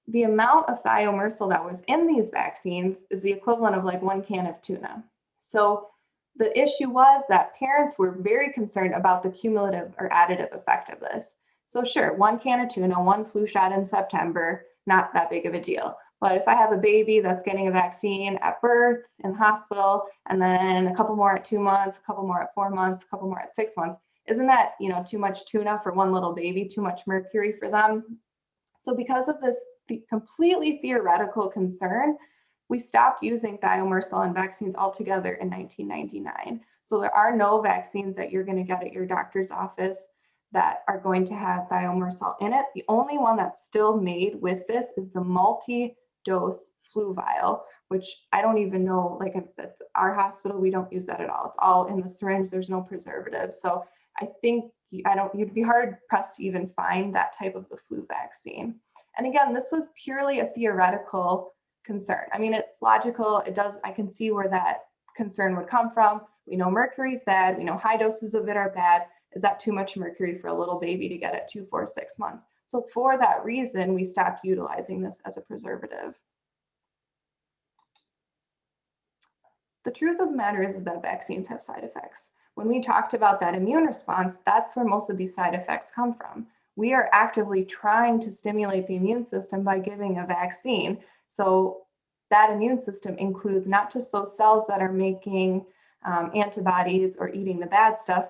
The amount of thiomersal that was in these vaccines is the equivalent of like 1 can of tuna. So the issue was that parents were very concerned about the cumulative or additive effect of this. So sure, 1 can of tuna, 1 flu shot in September, not that big of a deal. But if I have a baby that's getting a vaccine at birth in the hospital, and then a couple more at 2 months, a couple more at 4 months, a couple more at 6 months, isn't that, too much tuna for one little baby, too much mercury for them? So because of this completely theoretical concern, we stopped using thiomersal in vaccines altogether in 1999. So there are no vaccines that you're going to get at your doctor's office that are going to have thiomersal in it. The only one that's still made with this is the multi-dose flu vial, which I don't even know, like at our hospital, we don't use that at all. It's all in the syringe. There's no preservative. So I think you'd be hard pressed to even find that type of the flu vaccine. And again, this was purely a theoretical concern. I mean, it's logical. I can see where that concern would come from. We know mercury is bad. We know high doses of it are bad. Is that too much mercury for a little baby to get at 2, 4, 6 months? So for that reason, we stopped utilizing this as a preservative. The truth of the matter is that vaccines have side effects. When we talked about that immune response, that's where most of these side effects come from. We are actively trying to stimulate the immune system by giving a vaccine. So that immune system includes not just those cells that are making antibodies or eating the bad stuff.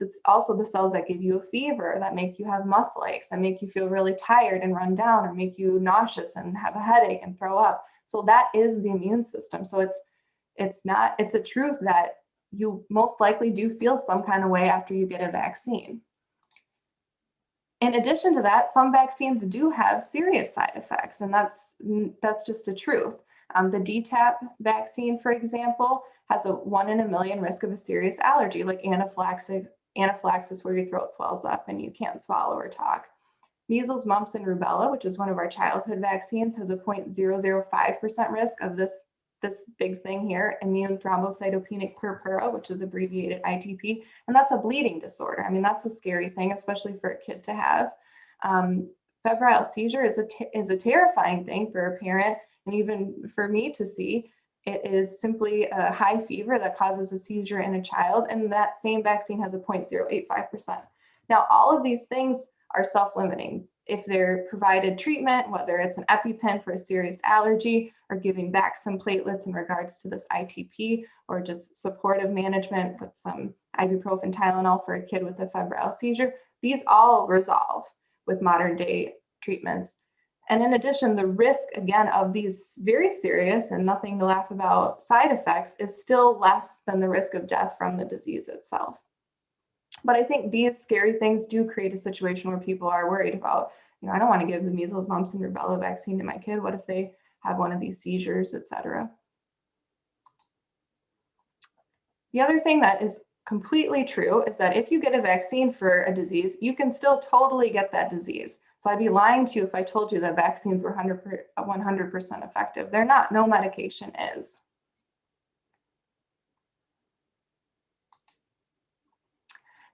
It's also the cells that give you a fever, that make you have muscle aches, that make you feel really tired and run down, or make you nauseous and have a headache and throw up. So that is the immune system. So it's a truth that you most likely do feel some kind of way after you get a vaccine. In addition to that, some vaccines do have serious side effects, and that's just a truth. The DTaP vaccine, for example, has a 1 in a million risk of a serious allergy, like anaphylaxis where your throat swells up and you can't swallow or talk. Measles, mumps, and rubella, which is one of our childhood vaccines, has a 0.005% risk of this big thing here, immune thrombocytopenic purpura, which is abbreviated ITP, and that's a bleeding disorder. I mean, that's a scary thing, especially for a kid to have. Febrile seizure is a terrifying thing for a parent, and even for me to see. It is simply a high fever that causes a seizure in a child, and that same vaccine has a 0.085%. Now, all of these things are self-limiting. If they're provided treatment, whether it's an EpiPen for a serious allergy or giving back some platelets in regards to this ITP, or just supportive management with some ibuprofen, Tylenol for a kid with a febrile seizure, these all resolve with modern day treatments. And in addition, the risk, again, of these very serious and nothing to laugh about side effects is still less than the risk of death from the disease itself. But I think these scary things do create a situation where people are worried about, I don't want to give the measles, mumps, and rubella vaccine to my kid. What if they have one of these seizures, etc.? The other thing that is completely true is that if you get a vaccine for a disease, you can still totally get that disease. So I'd be lying to you if I told you that vaccines were 100% effective. They're not. No medication is.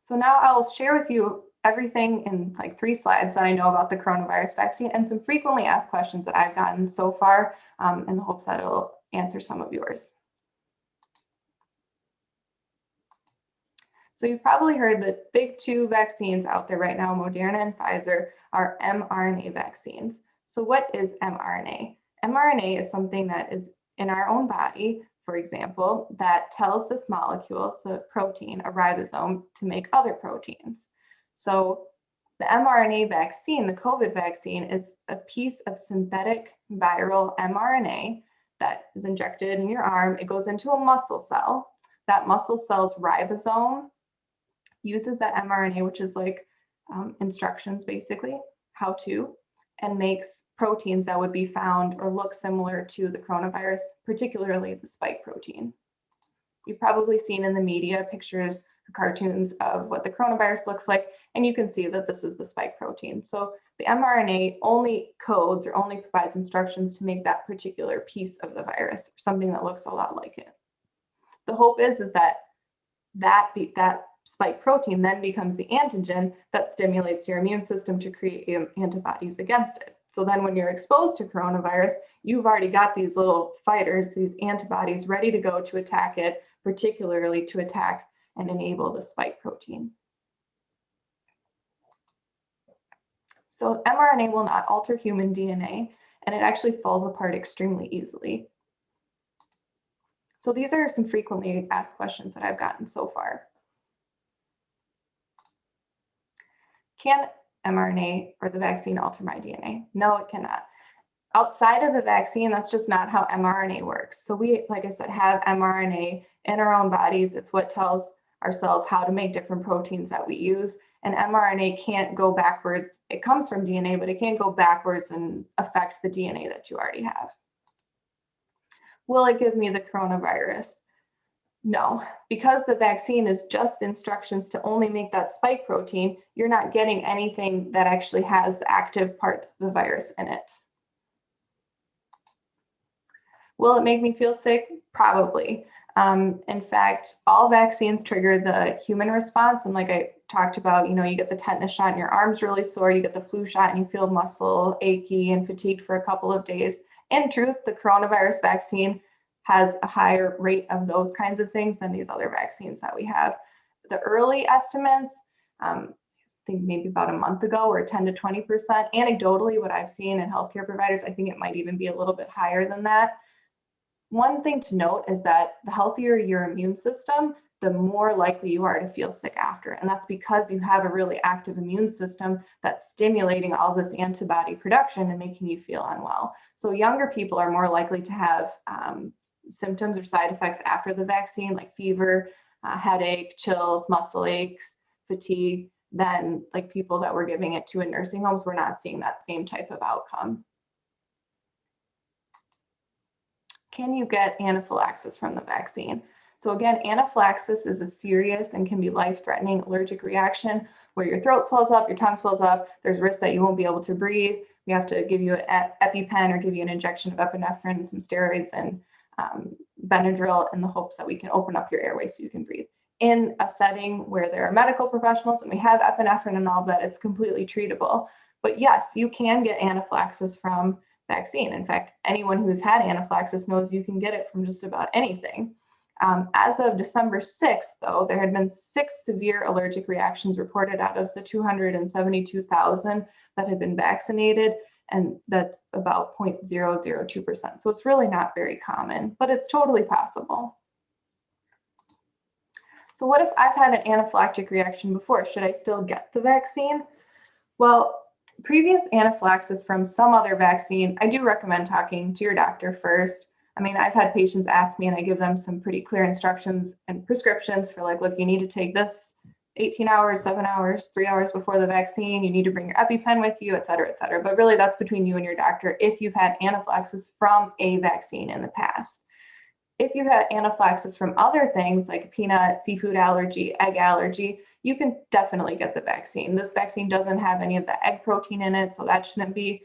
So now I'll share with you everything in like 3 slides that I know about the coronavirus vaccine and some frequently asked questions that I've gotten so far in the hopes that it'll answer some of yours. So you've probably heard the big 2 vaccines out there right now, Moderna and Pfizer, are mRNA vaccines. So what is mRNA? mRNA is something that is in our own body, for example, that tells this molecule, it's a protein, a ribosome, to make other proteins. So the mRNA vaccine, the COVID vaccine, is a piece of synthetic viral mRNA that is injected in your arm. It goes into a muscle cell. That muscle cell's ribosome uses that mRNA, which is like instructions, basically, how to. and makes proteins that would be found or look similar to the coronavirus, particularly the spike protein. You've probably seen in the media pictures or cartoons of what the coronavirus looks like, and you can see that this is the spike protein. So the mRNA only codes or only provides instructions to make that particular piece of the virus, something that looks a lot like it. The hope is that spike protein then becomes the antigen that stimulates your immune system to create antibodies against it. So then when you're exposed to coronavirus, you've already got these little fighters, these antibodies ready to go to attack it, particularly to attack and enable the spike protein. So mRNA will not alter human DNA, and it actually falls apart extremely easily. So these are some frequently asked questions that I've gotten so far. Can mRNA or the vaccine alter my DNA? No, it cannot. Outside of the vaccine, that's just not how mRNA works. So we, like I said, have mRNA in our own bodies. It's what tells our cells how to make different proteins that we use. And mRNA can't go backwards. It comes from DNA, but it can't go backwards and affect the DNA that you already have. Will it give me the coronavirus? No, because the vaccine is just instructions to only make that spike protein, you're not getting anything that actually has the active part of the virus in it. Will it make me feel sick? Probably. In fact, all vaccines trigger the human response. And like I talked about, you get the tetanus shot and your arm's really sore, you get the flu shot and you feel muscle achy and fatigued for a couple of days. In truth, the coronavirus vaccine has a higher rate of those kinds of things than these other vaccines that we have. The early estimates, I think maybe about a month ago, were 10 to 20%. Anecdotally, what I've seen in healthcare providers, I think it might even be a little bit higher than that. One thing to note is that the healthier your immune system, the more likely you are to feel sick after. And that's because you have a really active immune system that's stimulating all this antibody production and making you feel unwell. So younger people are more likely to have symptoms or side effects after the vaccine, like fever, headache, chills, muscle aches, fatigue, than like people that were giving it to in nursing homes. We're not seeing that same type of outcome. Can you get anaphylaxis from the vaccine? So again, anaphylaxis is a serious and can be life-threatening allergic reaction where your throat swells up, your tongue swells up, there's risk that you won't be able to breathe. We have to give you an EpiPen or give you an injection of epinephrine and some steroids and Benadryl in the hopes that we can open up your airway so you can breathe. In a setting where there are medical professionals and we have epinephrine and all that, it's completely treatable. But yes, you can get anaphylaxis from vaccine. In fact, anyone who's had anaphylaxis knows you can get it from just about anything. As of December 6th, though, there had been 6 severe allergic reactions reported out of the 272,000 that had been vaccinated, and that's about 0.002%. So it's really not very common, but it's totally possible. So what if I've had an anaphylactic reaction before? Should I still get the vaccine? Well, previous anaphylaxis from some other vaccine, I do recommend talking to your doctor first. I mean, I've had patients ask me and I give them some pretty clear instructions and prescriptions for like, look, you need to take this 18 hours, 7 hours, 3 hours before the vaccine. You need to bring your EpiPen with you, et cetera, et cetera. But really that's between you and your doctor if you've had anaphylaxis from a vaccine in the past. If you've had anaphylaxis from other things like peanut, seafood allergy, egg allergy, you can definitely get the vaccine. This vaccine doesn't have any of the egg protein in it, so that shouldn't be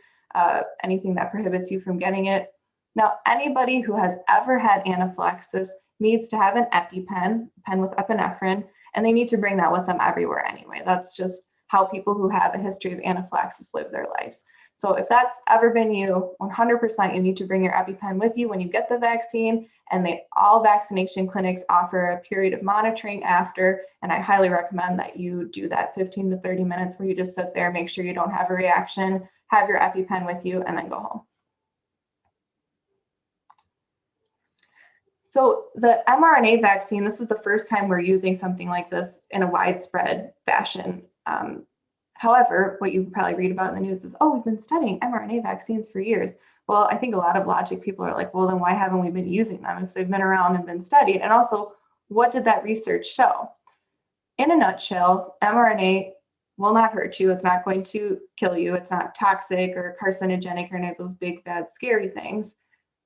anything that prohibits you from getting it. Now, anybody who has ever had anaphylaxis needs to have an EpiPen, pen with epinephrine, and they need to bring that with them everywhere anyway. That's just how people who have a history of anaphylaxis live their lives. So if that's ever been you, 100% you need to bring your EpiPen with you when you get the vaccine, and all vaccination clinics offer a period of monitoring after, and I highly recommend that you do that 15 to 30 minutes where you just sit there, make sure you don't have a reaction, have your EpiPen with you, and then go home. So the mRNA vaccine, this is the first time we're using something like this in a widespread fashion. However, what you probably read about in the news is, oh, we've been studying mRNA vaccines for years. Well, I think a lot of logic people are like, well, then why haven't we been using them if they've been around and been studied? And also, what did that research show? In a nutshell, mRNA will not hurt you. It's not going to kill you. It's not toxic or carcinogenic or any of those big, bad, scary things.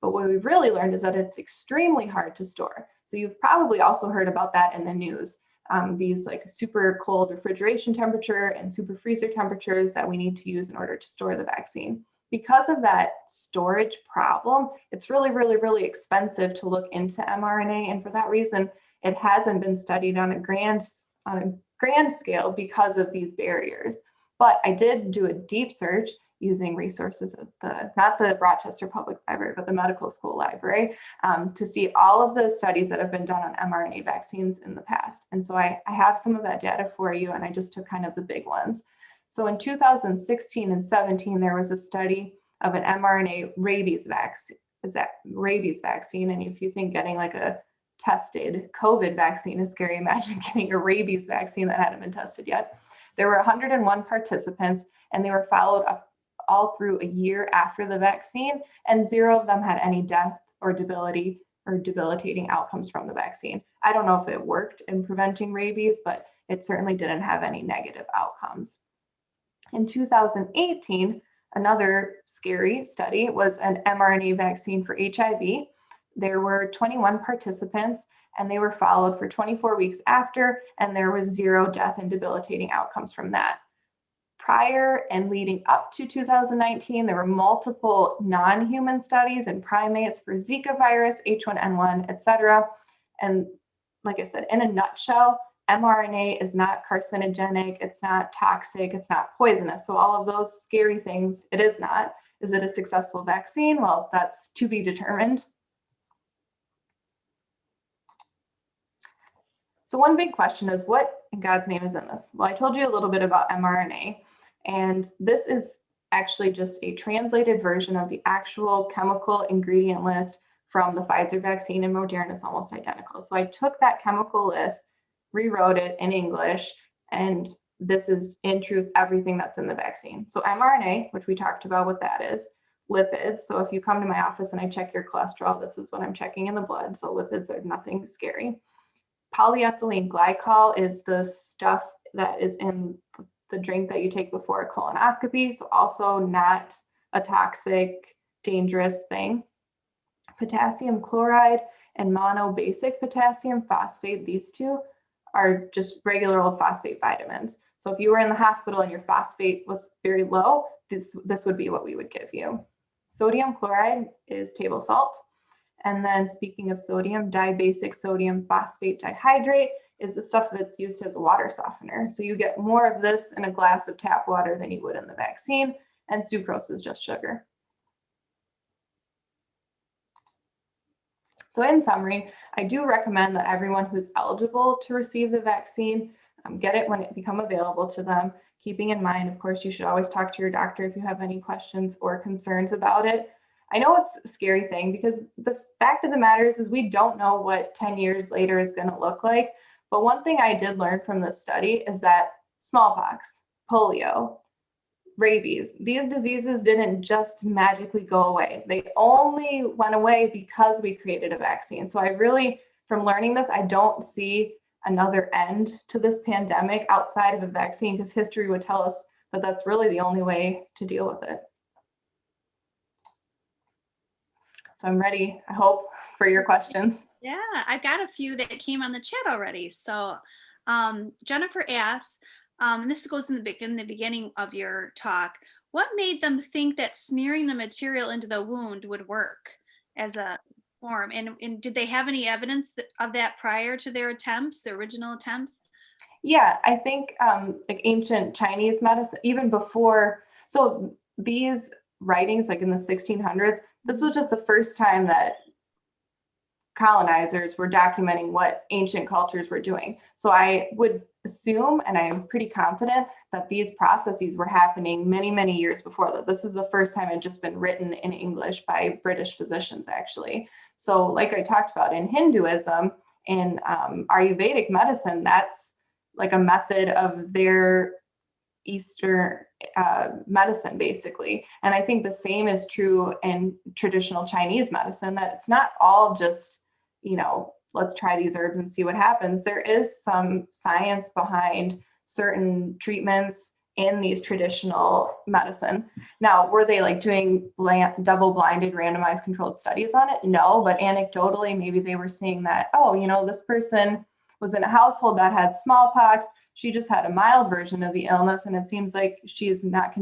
But what we've really learned is that it's extremely hard to store. So you've probably also heard about that in the news. These like super cold refrigeration temperature and super freezer temperatures that we need to use in order to store the vaccine. Because of that storage problem, it's really, really, really expensive to look into mRNA. And for that reason, it hasn't been studied on a grand scale because of these barriers. But I did do a deep search using resources at not the Rochester Public Library, but the medical school library, to see all of the studies that have been done on mRNA vaccines in the past. And so I have some of that data for you, and I just took kind of the big ones. So in 2016 and 17, there was a study of an mRNA rabies vaccine. And if you think getting like a tested COVID vaccine is scary, imagine getting a rabies vaccine that hadn't been tested yet. There were 101 participants, and they were followed up all through a year after the vaccine, and 0 of them had any death or debility or debilitating outcomes from the vaccine. I don't know if it worked in preventing rabies, but it certainly didn't have any negative outcomes. In 2018, another scary study was an mRNA vaccine for HIV. There were 21 participants, and they were followed for 24 weeks after, and there was 0 death and debilitating outcomes from that. Prior and leading up to 2019, there were multiple non-human studies in primates for Zika virus, H1N1, et cetera. And like I said, in a nutshell, mRNA is not carcinogenic, it's not toxic, it's not poisonous. So all of those scary things, it is not. Is it a successful vaccine? Well, that's to be determined. So one big question is, what in God's name is in this? Well, I told you a little bit about mRNA, and this is actually just a translated version of the actual chemical ingredient list from the Pfizer vaccine, and Moderna is almost identical. So I took that chemical list, rewrote it in English, and this is in truth everything that's in the vaccine. So mRNA, which we talked about what that is, lipids. So if you come to my office and I check your cholesterol, this is what I'm checking in the blood. So lipids are nothing scary. Polyethylene glycol is the stuff that is in the drink that you take before a colonoscopy. So also not a toxic, dangerous thing. Potassium chloride and monobasic potassium phosphate, these two are just regular old phosphate vitamins. So if you were in the hospital and your phosphate was very low, this would be what we would give you. Sodium chloride is table salt. And then speaking of sodium, dibasic sodium phosphate dihydrate is the stuff that's used as a water softener. So you get more of this in a glass of tap water than you would in the vaccine, and sucrose is just sugar. So in summary, I do recommend that everyone who's eligible to receive the vaccine get it when it becomes available to them, keeping in mind, of course, you should always talk to your doctor if you have any questions or concerns about it. I know it's a scary thing because the fact of the matter is we don't know what 10 years later is going to look like. But one thing I did learn from this study is that smallpox, polio, rabies, these diseases didn't just magically go away. They only went away because we created a vaccine. So I really, from learning this, I don't see another end to this pandemic outside of a vaccine, because history would tell us that that's really the only way to deal with it. So I'm ready, I hope, for your questions. Yeah, I've got a few that came on the chat already. So Jennifer asks, and this goes in the beginning of your talk, what made them think that smearing the material into the wound would work as a form? And did they have any evidence of that prior to their attempts, their original attempts? Yeah, I think like ancient Chinese medicine, even before, so these writings like in the 1600s, this was just the first time that colonizers were documenting what ancient cultures were doing. So I would assume, and I am pretty confident, that these processes were happening many, many years before that. This is the first time it had just been written in English by British physicians, actually. So like I talked about in Hinduism, in Ayurvedic medicine, that's like a method of their Eastern medicine, basically. And I think the same is true in traditional Chinese medicine, that it's not all just, you know, let's try these herbs and see what happens. There is some science behind certain treatments in these traditional medicine. Now, were they like doing double-blinded randomized controlled studies on it? No, but anecdotally, maybe they were seeing that, oh, you know, this person was in a household that had smallpox. She just had a mild version of the illness, and it seems like she's not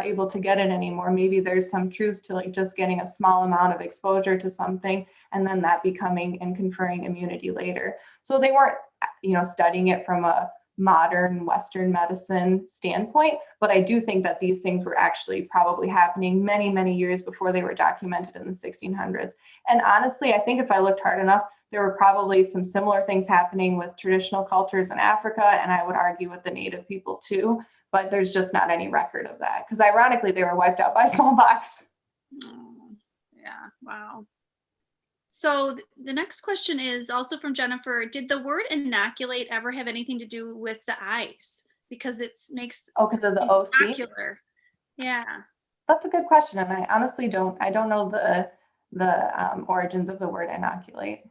able to get it anymore. Maybe there's some truth to like just getting a small amount of exposure to something and then that becoming and conferring immunity later. So they weren't, you know, studying it from a modern Western medicine standpoint, but I do think that these things were actually probably happening many, many years before they were documented in the 1600s. And honestly, I think if I looked hard enough, there were probably some similar things happening with traditional cultures in Africa, and I would argue with the native people too, but there's just not any record of that, because ironically, they were wiped out by smallpox. Oh, yeah, wow. So the next question is also from Jennifer. Did the word inoculate ever have anything to do with the eyes? Because it makes because of the OC? Ocular. Yeah. That's a good question. And I honestly don't know the origins of the word inoculate.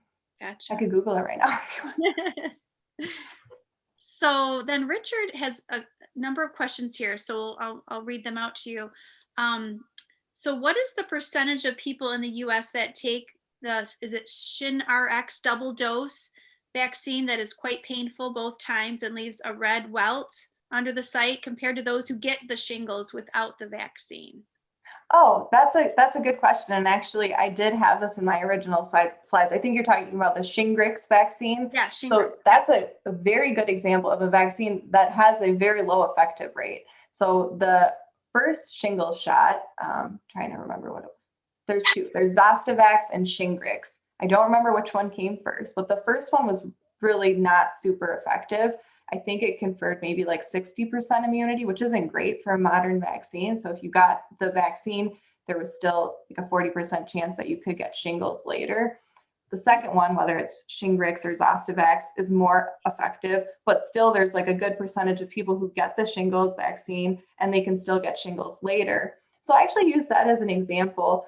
Gotcha. I could Google it right now. So then Richard has a number of questions here. So I'll read them out to you. So what is the percentage of people in the US that take is it Shinrx double dose vaccine that is quite painful both times and leaves a red welt under the site compared to those who get the shingles without the vaccine? Oh, that's a good question. And actually, I did have this in my original slides. I think you're talking about the Shingrix vaccine. Yeah, Shingrix. So that's a very good example of a vaccine that has a very low effective rate. So the first shingles shot, trying to remember what it was. There's two. There's Zostavax and Shingrix. I don't remember which one came first, but the first one was really not super effective. I think it conferred maybe like 60% immunity, which isn't great for a modern vaccine. So if you got the vaccine, there was still like a 40% chance that you could get shingles later. The second one, whether it's Shingrix or Zostavax, is more effective, but still there's like a good percentage of people who get the shingles vaccine and they can still get shingles later. So I actually use that as an example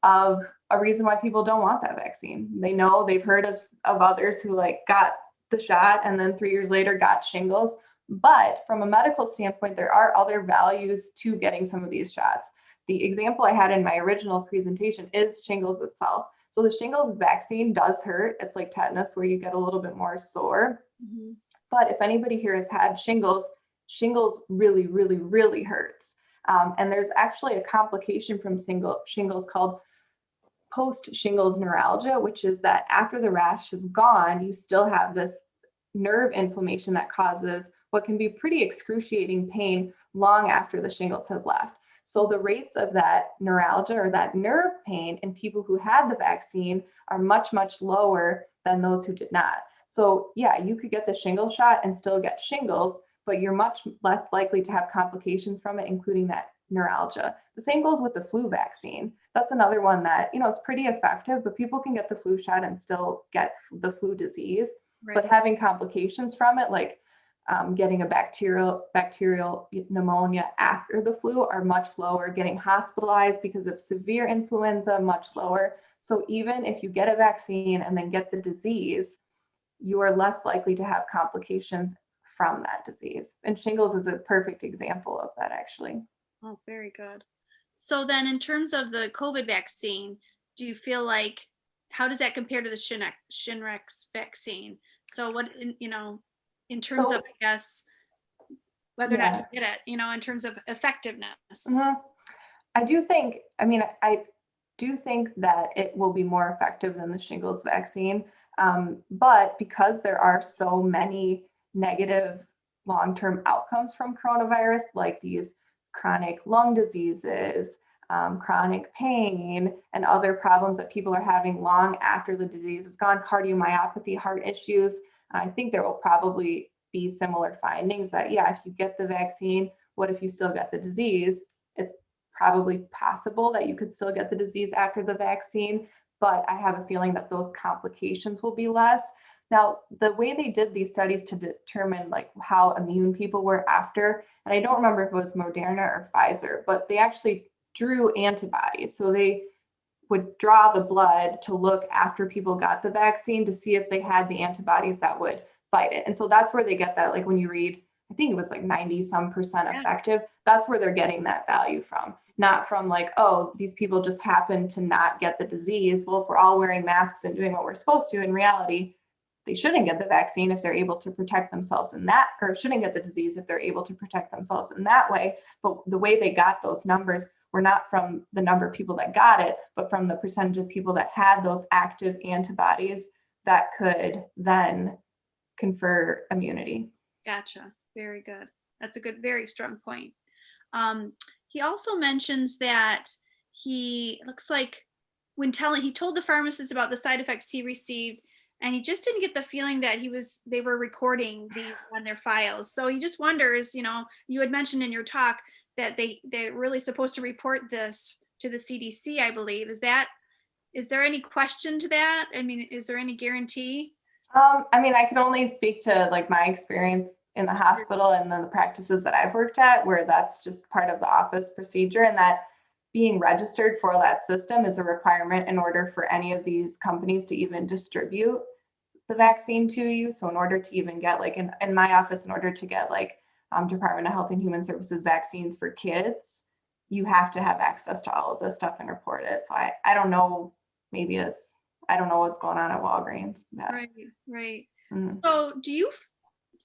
of a reason why people don't want that vaccine. They know, they've heard of others who like got the shot and then 3 years later got shingles. But from a medical standpoint, there are other values to getting some of these shots. The example I had in my original presentation is shingles itself. So the shingles vaccine does hurt. It's like tetanus where you get a little bit more sore. Mm-hmm. But if anybody here has had shingles, shingles really, really, really hurts. And there's actually a complication from shingles called post-shingles neuralgia, which is that after the rash is gone, you still have this nerve inflammation that causes what can be pretty excruciating pain long after the shingles has left. So the rates of that neuralgia or that nerve pain in people who had the vaccine are much, much lower than those who did not. So yeah, you could get the shingle shot and still get shingles, but you're much less likely to have complications from it, including that neuralgia. The same goes with the flu vaccine. That's another one that, you know, it's pretty effective, but people can get the flu shot and still get the flu disease. Right. But having complications from it, like getting a bacterial pneumonia after the flu, are much lower. Getting hospitalized because of severe influenza, much lower. So even if you get a vaccine and then get the disease, you are less likely to have complications from that disease. And shingles is a perfect example of that, actually. Oh, very good. So then in terms of the COVID vaccine, do you feel like, how does that compare to the Shinrix vaccine? So what, in terms of, I guess, whether or not to get it, in terms of effectiveness? Mm-hmm. I do think that it will be more effective than the shingles vaccine. But because there are so many negative long-term outcomes from coronavirus, like these chronic lung diseases, chronic pain, and other problems that people are having long after the disease is gone, cardiomyopathy, heart issues, I think there will probably be similar findings that, yeah, if you get the vaccine, what if you still get the disease? It's probably possible that you could still get the disease after the vaccine, but I have a feeling that those complications will be less. Now, the way they did these studies to determine like how immune people were after, and I don't remember if it was Moderna or Pfizer, but they actually drew antibodies. So they would draw the blood to look after people got the vaccine to see if they had the antibodies that would fight it. And so that's where they get that, like when you read I think it was like 90% Yeah. effective. That's where they're getting that value from, not from like, oh, these people just happen to not get the disease. Well, if we're all wearing masks and doing what we're supposed to, in reality, they shouldn't get the vaccine if they're able to protect themselves in that, or shouldn't get the disease if they're able to protect themselves in that way. But the way they got those numbers were not from the number of people that got it, but from the percentage of people that had those active antibodies that could then confer immunity. Gotcha. Very good. That's a good, very strong point. He also mentions that he looks like he told the pharmacist about the side effects he received, and he just didn't get the feeling that they were recording these on their files. So he just wonders, you had mentioned in your talk that they're really supposed to report this to the CDC, I believe. Is there any question to that? I mean, is there any guarantee? I mean, I can only speak to like my experience in the hospital and then the practices that I've worked at, where that's just part of the office procedure, and that being registered for that system is a requirement in order for any of these companies to even distribute the vaccine to you. So in order to even get like in my office, in order to get like Department of Health and Human Services vaccines for kids, you have to have access to all of this stuff and report it. So I don't know, I don't know what's going on at Walgreens. Right. Mm-hmm. So do you,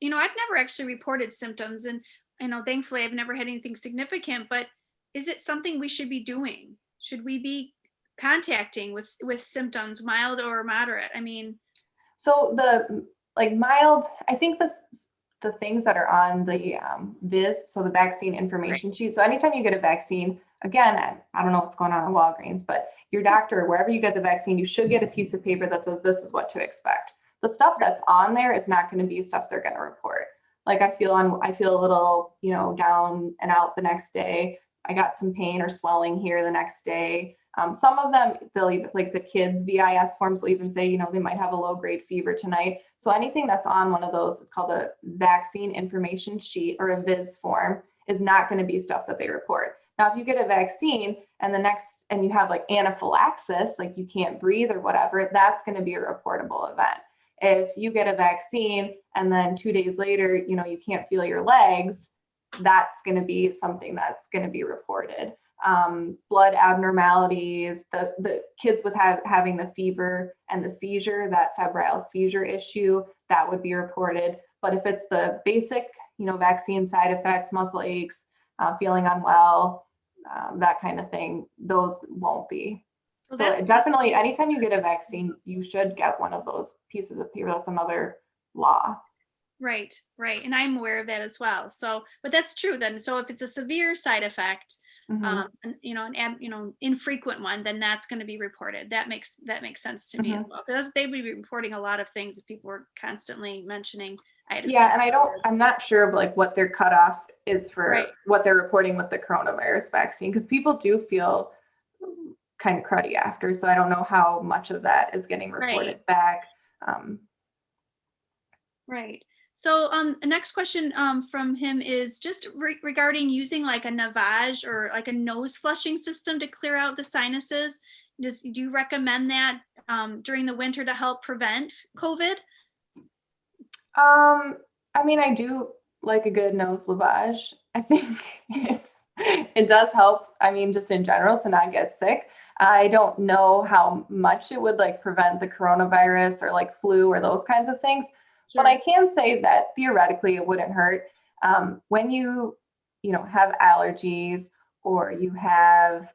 I've never actually reported symptoms, and thankfully I've never had anything significant, but is it something we should be doing? Should we be contacting with symptoms, mild or moderate? I mean, so the like mild, I think the things that are on the VIS, so the vaccine information sheet. So anytime you get a vaccine, again, I don't know what's going on at Walgreens, but your doctor, wherever you get the vaccine, you should get a piece of paper that says this is what to expect. The stuff that's on there is not going to be stuff they're going to report. Like I feel a little, down and out the next day. I got some pain or swelling here the next day. Some of them, they'll even, like the kids' VIS forms will even say, they might have a low grade fever tonight. So anything that's on one of those, it's called a vaccine information sheet or a VIS form, is not going to be stuff that they report. Now, if you get a vaccine and you have like anaphylaxis, like you can't breathe or whatever, that's going to be a reportable event. If you get a vaccine and then 2 days later, you can't feel your legs, that's going to be something that's going to be reported. Blood abnormalities, the kids with having the fever and the seizure, that febrile seizure issue, that would be reported. But if it's the basic, vaccine side effects, muscle aches, feeling unwell, that kind of thing, those won't be. Well, so definitely, anytime you get a vaccine, you should get one of those pieces of paper. That's another law. Right. And I'm aware of that as well. So, but that's true then. So if it's a severe side effect, an infrequent one, then that's going to be reported. That makes sense to me as well, because they would be reporting a lot of things if people were constantly mentioning. And I'm not sure of like what their cutoff is for what they're reporting with the coronavirus vaccine, because people do feel kind of cruddy after. So I don't know how much of that is getting reported back. Right. So the next question from him is just regarding using like a navage or like a nose flushing system to clear out the sinuses. Do you recommend that during the winter to help prevent COVID? I mean, I do like a good nose lavage. I think it does help. I mean, just in general, to not get sick. I don't know how much it would like prevent the coronavirus or like flu or those kinds of things. Sure. But I can say that theoretically it wouldn't hurt. When you have allergies or you have,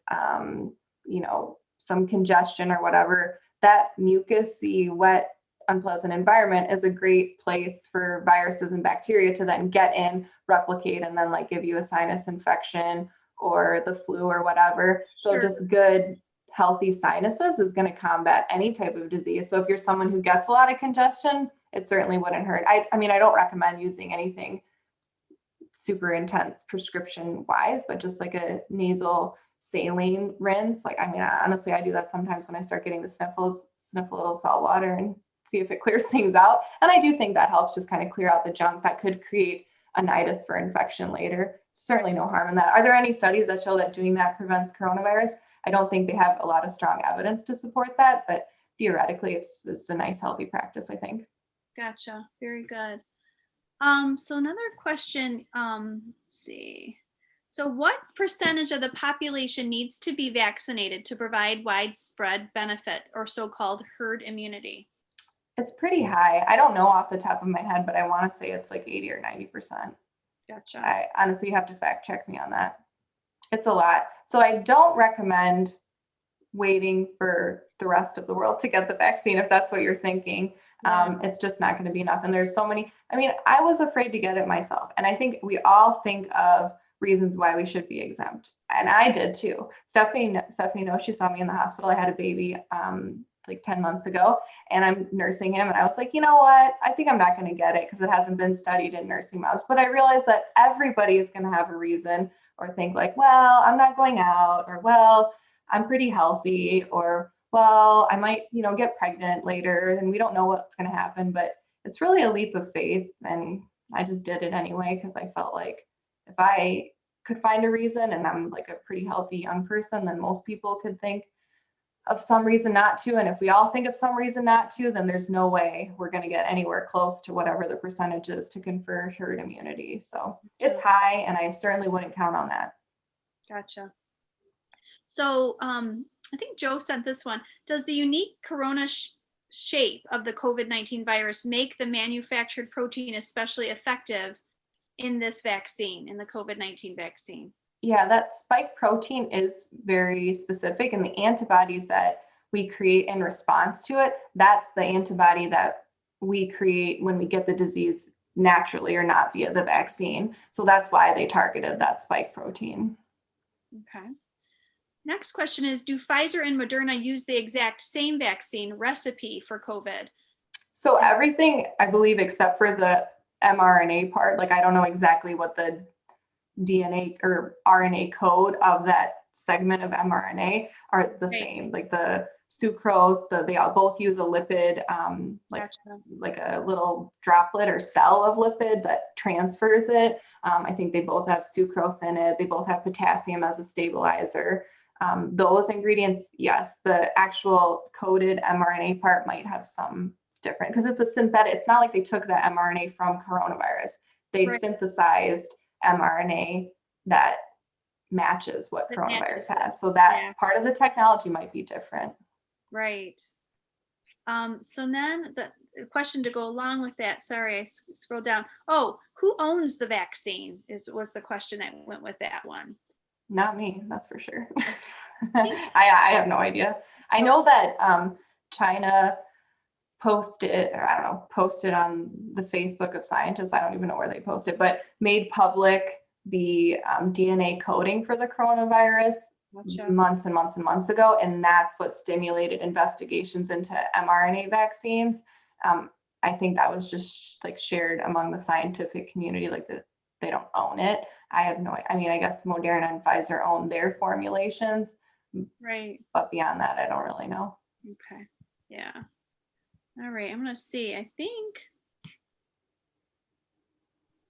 some congestion or whatever, that mucousy, wet, unpleasant environment is a great place for viruses and bacteria to then get in, replicate, and then like give you a sinus infection or the flu or whatever. So sure. Just good, healthy sinuses is going to combat any type of disease. So if you're someone who gets a lot of congestion, it certainly wouldn't hurt. I mean, I don't recommend using anything super intense prescription wise, but just like a nasal saline rinse. Like, I mean, honestly, I do that sometimes when I start getting the sniffles, sniff a little salt water and see if it clears things out. And I do think that helps just kind of clear out the junk that could create a nidus for infection later. Certainly no harm in that. Are there any studies that show that doing that prevents coronavirus? I don't think they have a lot of strong evidence to support that, but theoretically it's a nice, healthy practice, I think. Gotcha. Very good. So another question, let's see. So what percentage of the population needs to be vaccinated to provide widespread benefit or so-called herd immunity? It's pretty high. I don't know off the top of my head, but I want to say it's like 80 or 90%. Gotcha. I honestly have to fact check me on that. It's a lot. So I don't recommend waiting for the rest of the world to get the vaccine if that's what you're thinking. It's just not going to be enough. And there's so many. I mean, I was afraid to get it myself. And I think we all think of reasons why we should be exempt. And I did too. Stephanie knows, she saw me in the hospital. I had a baby like 10 months ago, and I'm nursing him. And I was like, you know what? I think I'm not going to get it because it hasn't been studied in nursing moms. But I realized that everybody is going to have a reason or think like, well, I'm not going out, or well, I'm pretty healthy, or well, I might, get pregnant later, and we don't know what's going to happen. But it's really a leap of faith. And I just did it anyway because I felt like if I could find a reason, and I'm like a pretty healthy young person, then most people could think of some reason not to. And if we all think of some reason not to, then there's no way we're going to get anywhere close to whatever the percentage is to confer herd immunity. So it's high, and I certainly wouldn't count on that. Gotcha. So I think Joe sent this one. Does the unique corona shape of the COVID-19 virus make the manufactured protein especially effective in this vaccine, in the COVID-19 vaccine? Yeah, that spike protein is very specific, and the antibodies that we create in response to it, that's the antibody that we create when we get the disease naturally or not via the vaccine. So that's why they targeted that spike protein. Okay. Next question is, do Pfizer and Moderna use the exact same vaccine recipe for COVID? So everything, I believe, except for the mRNA part, like I don't know exactly what the DNA or RNA code of that segment of mRNA are the same. Like the sucrose, they all both use a lipid, like a little droplet or cell of lipid that transfers it. I think they both have sucrose in it. They both have potassium as a stabilizer. Those ingredients, yes, the actual coded mRNA part might have some different because it's a synthetic. It's not like they took the mRNA from coronavirus. They synthesized mRNA that matches what coronavirus has. So that part of the technology might be different. Right. So then the question to go along with that, sorry, I scrolled down. Oh, who owns the vaccine was the question that went with that one. Not me, that's for sure. I have no idea. I know that China posted on the Facebook of scientists, I don't even know where they posted, but made public the DNA coding for the coronavirus months and months and months ago. And that's what stimulated investigations into mRNA vaccines. I think that was just like shared among the scientific community, like that they don't own it. I have no, I mean, I guess Moderna and Pfizer own their formulations. Right. But beyond that, I don't really know. Okay. Yeah. All right, I'm going to see. I think it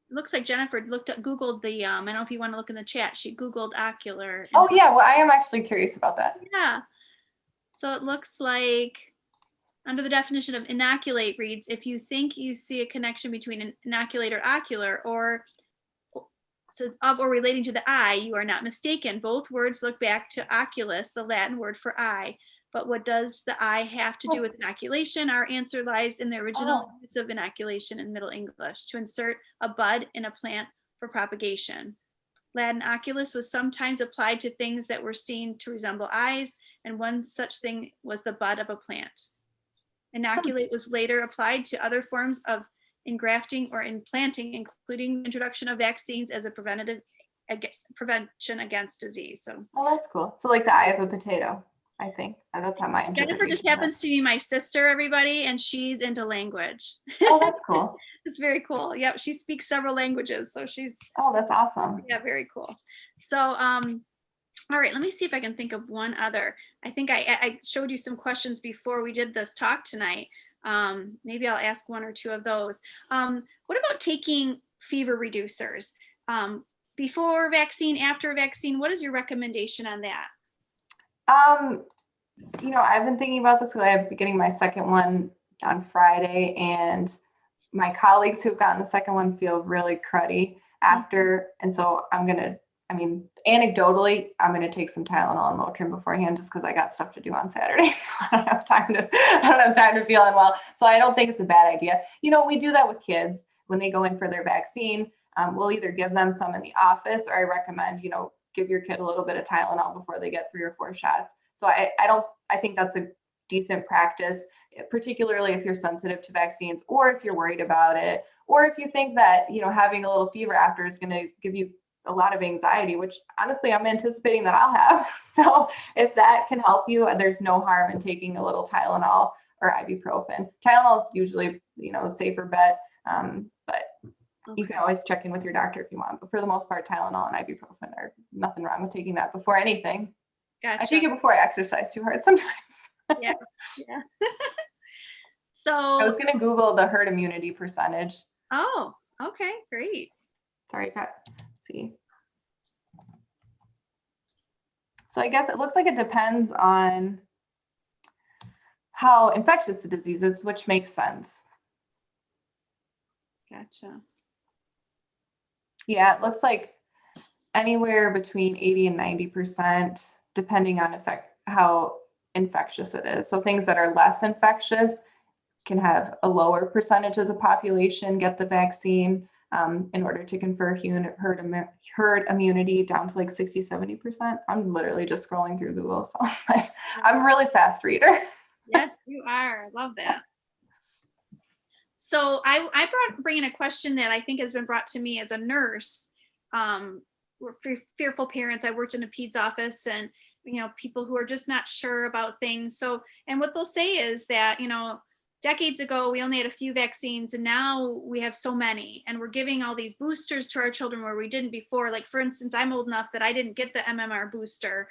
looks like Jennifer Googled the, I don't know if you want to look in the chat. She Googled ocular. Oh, yeah. Well, I am actually curious about that. Yeah. So it looks like under the definition of inoculate reads, if you think you see a connection between an inoculate or ocular or relating to the eye, you are not mistaken. Both words look back to oculus, the Latin word for eye. But what does the eye have to do with inoculation? Our answer lies in the original use of inoculation in Middle English, to insert a bud in a plant for propagation. Latin oculus was sometimes applied to things that were seen to resemble eyes, and one such thing was the bud of a plant. Inoculate was later applied to other forms of engrafting or implanting, including the introduction of vaccines as a prevention against disease. So, that's cool. So like the eye of a potato. I think that's how my interpretation. Jennifer just happens to be my sister, everybody, and she's into language. Oh, that's cool. It's very cool. Yep, she speaks several languages, so she's. Oh, that's awesome. Yeah, very cool. So, all right, let me see if I can think of one other. I think I showed you some questions before we did this talk tonight. Maybe I'll ask one or two of those. What about taking fever reducers? Before vaccine, after vaccine, what is your recommendation on that? I've been thinking about this because I'm getting my second one on Friday, and my colleagues who've gotten the second one feel really cruddy after. And so anecdotally, I'm going to take some Tylenol and Motrin beforehand just because I got stuff to do on Saturday. So I don't have time to feel unwell. So I don't think it's a bad idea. We do that with kids when they go in for their vaccine. We'll either give them some in the office, or I recommend, give your kid a little bit of Tylenol before they get 3 or 4 shots. So I think that's a decent practice, particularly if you're sensitive to vaccines, or if you're worried about it, or if you think that, having a little fever after is going to give you a lot of anxiety, which honestly, I'm anticipating that I'll have. So if that can help you, there's no harm in taking a little Tylenol or ibuprofen. Tylenol is usually, a safer bet, but you can always check in with your doctor if you want. But for the most part, Tylenol and ibuprofen are nothing wrong with taking that before anything. Gotcha. I take it before I exercise too hard sometimes. Yeah. So I was going to Google the herd immunity percentage. Oh, okay, great. Sorry, let's see. So I guess it looks like it depends on how infectious the disease is, which makes sense. Gotcha. Yeah, it looks like anywhere between 80 and 90%, depending on how infectious it is. So things that are less infectious can have a lower percentage of the population get the vaccine in order to confer herd immunity down to like 60, 70%. I'm literally just scrolling through Google, so I'm a really fast reader. Yes, you are. I love that. So I bring in a question that I think has been brought to me as a nurse. We're fearful parents. I worked in a peds office, and people who are just not sure about things. So, and what they'll say is that decades ago we only had a few vaccines, and now we have so many, and we're giving all these boosters to our children where we didn't before. Like, for instance, I'm old enough that I didn't get the MMR booster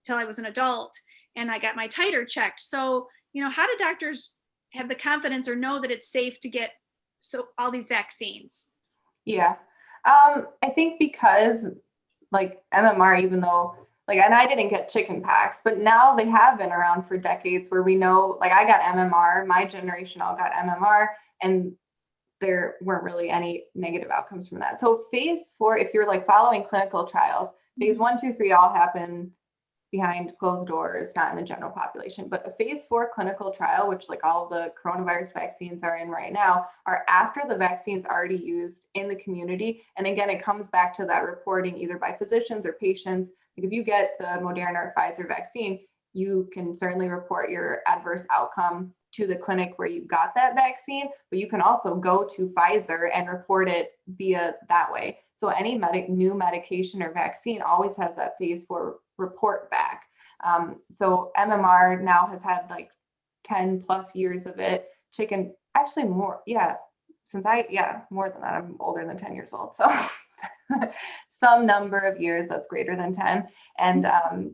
till I was an adult, and I got my titer checked. So, how do doctors have the confidence or know that it's safe to get all these vaccines? Yeah, I think because like MMR, even though and I didn't get chicken pox, but now they have been around for decades where we know, like I got MMR, my generation all got MMR, and there weren't really any negative outcomes from that. So phase 4, if you're like following clinical trials, phase 1, 2, 3 all happen behind closed doors, not in the general population. But a phase 4 clinical trial, which like all the coronavirus vaccines are in right now, are after the vaccine's already used in the community. And again, it comes back to that reporting either by physicians or patients. Like if you get the Moderna or Pfizer vaccine, you can certainly report your adverse outcome to the clinic where you got that vaccine, but you can also go to Pfizer and report it via that way. So any new medication or vaccine always has that phase 4 report back. So MMR now has had like 10 plus years of it. Chicken, actually more, more than that. I'm older than 10 years old. So some number of years that's greater than 10. And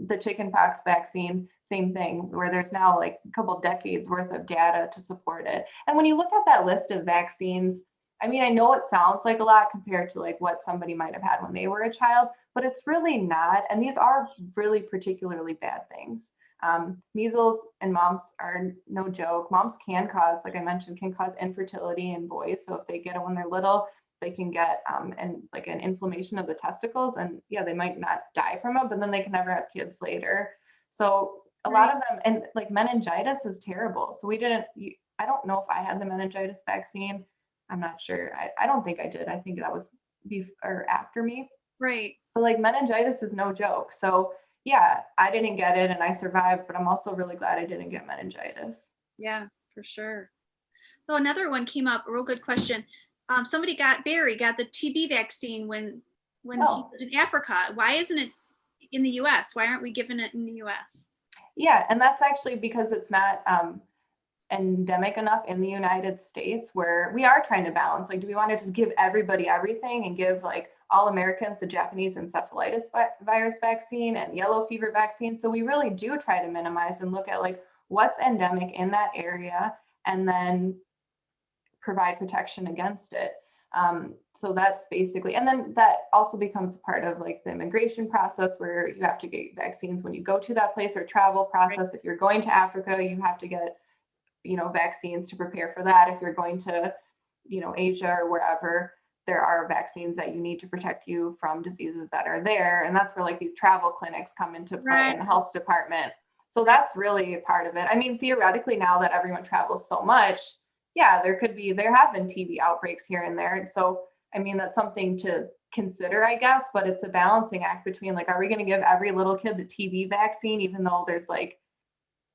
the chickenpox vaccine, same thing, where there's now like a couple decades worth of data to support it. And when you look at that list of vaccines, I mean, I know it sounds like a lot compared to like what somebody might have had when they were a child, but it's really not. And these are really particularly bad things. Measles and mumps are no joke. Mumps can cause, like I mentioned, can cause infertility in boys. So if they get it when they're little, they can get an inflammation of the testicles, and they might not die from it, but then they can never have kids later. So a lot of them, and like meningitis is terrible. So I don't know if I had the meningitis vaccine. I'm not sure. I don't think I did. I think that was before or after me. Right. But like meningitis is no joke. So yeah, I didn't get it and I survived, but I'm also really glad I didn't get meningitis. Yeah, for sure. So another one came up, a real good question. Barry got the TB vaccine when he was in Africa. Why isn't it in the US? Why aren't we giving it in the US? Yeah, and that's actually because it's not endemic enough in the United States, where we are trying to balance. Like, do we want to just give everybody everything and give like all Americans the Japanese encephalitis virus vaccine and yellow fever vaccine? So we really do try to minimize and look at like what's endemic in that area and then provide protection against it. So that's basically, and then that also becomes a part of like the immigration process where you have to get vaccines when you go to that place, or travel process. If you're going to Africa, you have to get, vaccines to prepare for that. If you're going to Asia or wherever, there are vaccines that you need to protect you from diseases that are there. And that's where like these travel clinics come into play in the health department. So that's really a part of it. I mean, theoretically, now that everyone travels so much, yeah, there have been TB outbreaks here and there. And so, I mean, that's something to consider, I guess, but it's a balancing act between like, are we going to give every little kid the TB vaccine, even though there's like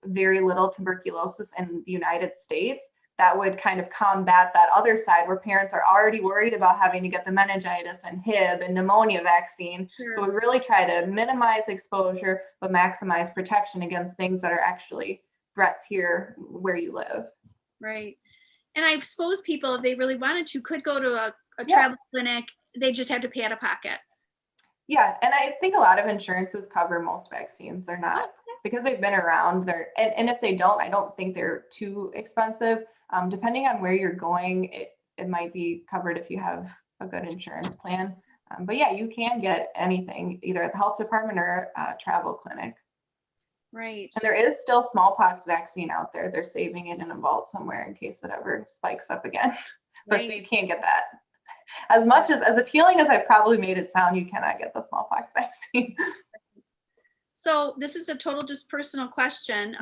very little tuberculosis in the United States? That would kind of combat that other side where parents are already worried about having to get the meningitis and Hib and pneumonia vaccine. Sure. So we really try to minimize exposure, but maximize protection against things that are actually threats here where you live. Right. And I suppose people, if they really wanted to, could go to a travel clinic. They just have to pay out of pocket. Yeah. And I think a lot of insurances cover most vaccines. They're not, because they've been around. And if they don't, I don't think they're too expensive. Depending on where you're going, it might be covered if you have a good insurance plan. But yeah, you can get anything either at the health department or a travel clinic. Right. And there is still smallpox vaccine out there. They're saving it in a vault somewhere in case it ever spikes up again. But so you can't get that. As much as appealing as I probably made it sound, you cannot get the smallpox vaccine. So this is a total just personal question.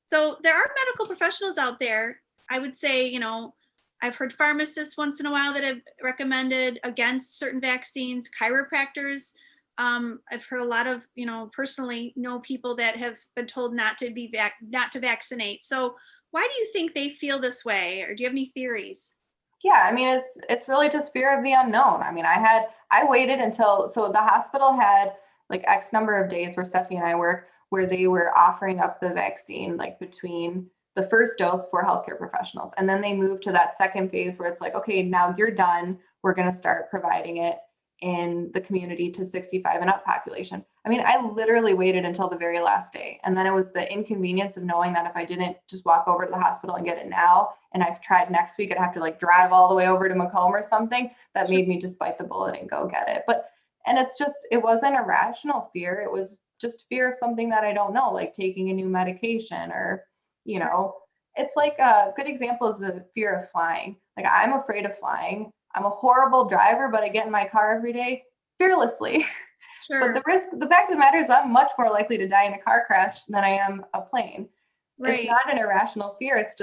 So there are medical professionals out there. I would say, I've heard pharmacists once in a while that have recommended against certain vaccines, chiropractors. I've heard a lot of, personally know people that have been told not to vaccinate. So why do you think they feel this way? Or do you have any theories? Yeah, I mean, it's really just fear of the unknown. I mean, I waited until, so the hospital had like X number of days where Stephanie and I work, where they were offering up the vaccine, like between the first dose for healthcare professionals. And then they moved to that second phase where it's like, okay, now you're done. We're going to start providing it in the community to 65 and up population. I mean, I literally waited until the very last day. And then it was the inconvenience of knowing that if I didn't just walk over to the hospital and get it now, and I've tried next week, I'd have to like drive all the way over to Macomb or something, that made me just bite the bullet and go get it. And it wasn't a rational fear. It was just fear of something that I don't know, like taking a new medication or, it's like a good example is the fear of flying. Like I'm afraid of flying. I'm a horrible driver, but I get in my car every day fearlessly. Sure. But the fact of the matter is I'm much more likely to die in a car crash than I am a plane. Right. It's not an irrational fear. It's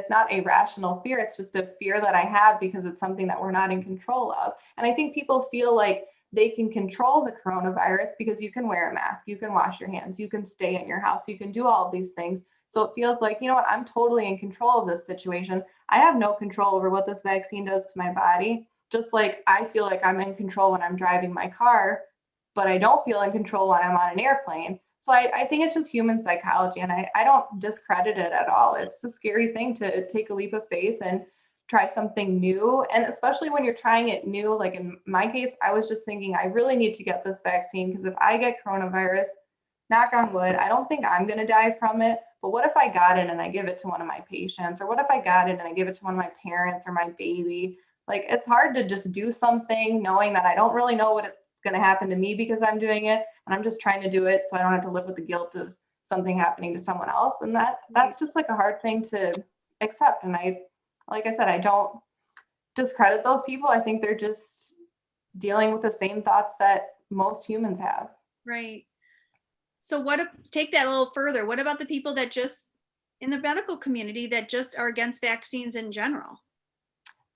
not a rational fear. It's just a fear that I have because it's something that we're not in control of. And I think people feel like they can control the coronavirus because you can wear a mask, you can wash your hands, you can stay in your house, you can do all of these things. So it feels like, you know what, I'm totally in control of this situation. I have no control over what this vaccine does to my body. Just like I feel like I'm in control when I'm driving my car, but I don't feel in control when I'm on an airplane. So I think it's just human psychology, and I don't discredit it at all. It's a scary thing to take a leap of faith and try something new. And especially when you're trying it new, like in my case, I was just thinking, I really need to get this vaccine because if I get coronavirus, knock on wood, I don't think I'm going to die from it. But what if I got it and I give it to one of my patients? Or what if I got it and I give it to one of my parents or my baby? Like, it's hard to just do something knowing that I don't really know what it's going to happen to me because I'm doing it. And I'm just trying to do it so I don't have to live with the guilt of something happening to someone else. And that's just like a hard thing to accept. And like I said, I don't discredit those people. I think they're just dealing with the same thoughts that most humans have. Right. So take that a little further. What about the people that just in the medical community that just are against vaccines in general?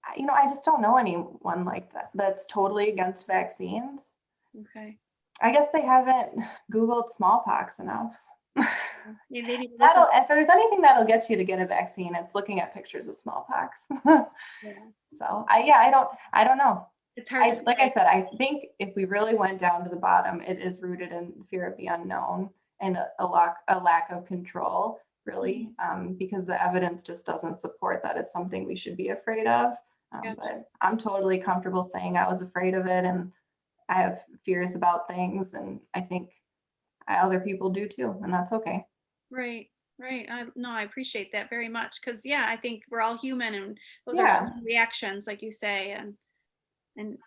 I just don't know anyone like that that's totally against vaccines. Okay. I guess they haven't Googled smallpox enough. If there's anything that'll get you to get a vaccine, it's looking at pictures of smallpox. Yeah. So I don't know. It's hard. Like I said, I think if we really went down to the bottom, it is rooted in fear of the unknown and a lack of control, really, because the evidence just doesn't support that it's something we should be afraid of. But I'm totally comfortable saying I was afraid of it, and I have fears about things, and I think other people do too, and that's okay. Right. I appreciate that very much because I think we're all human, and those are human reactions, like you say, and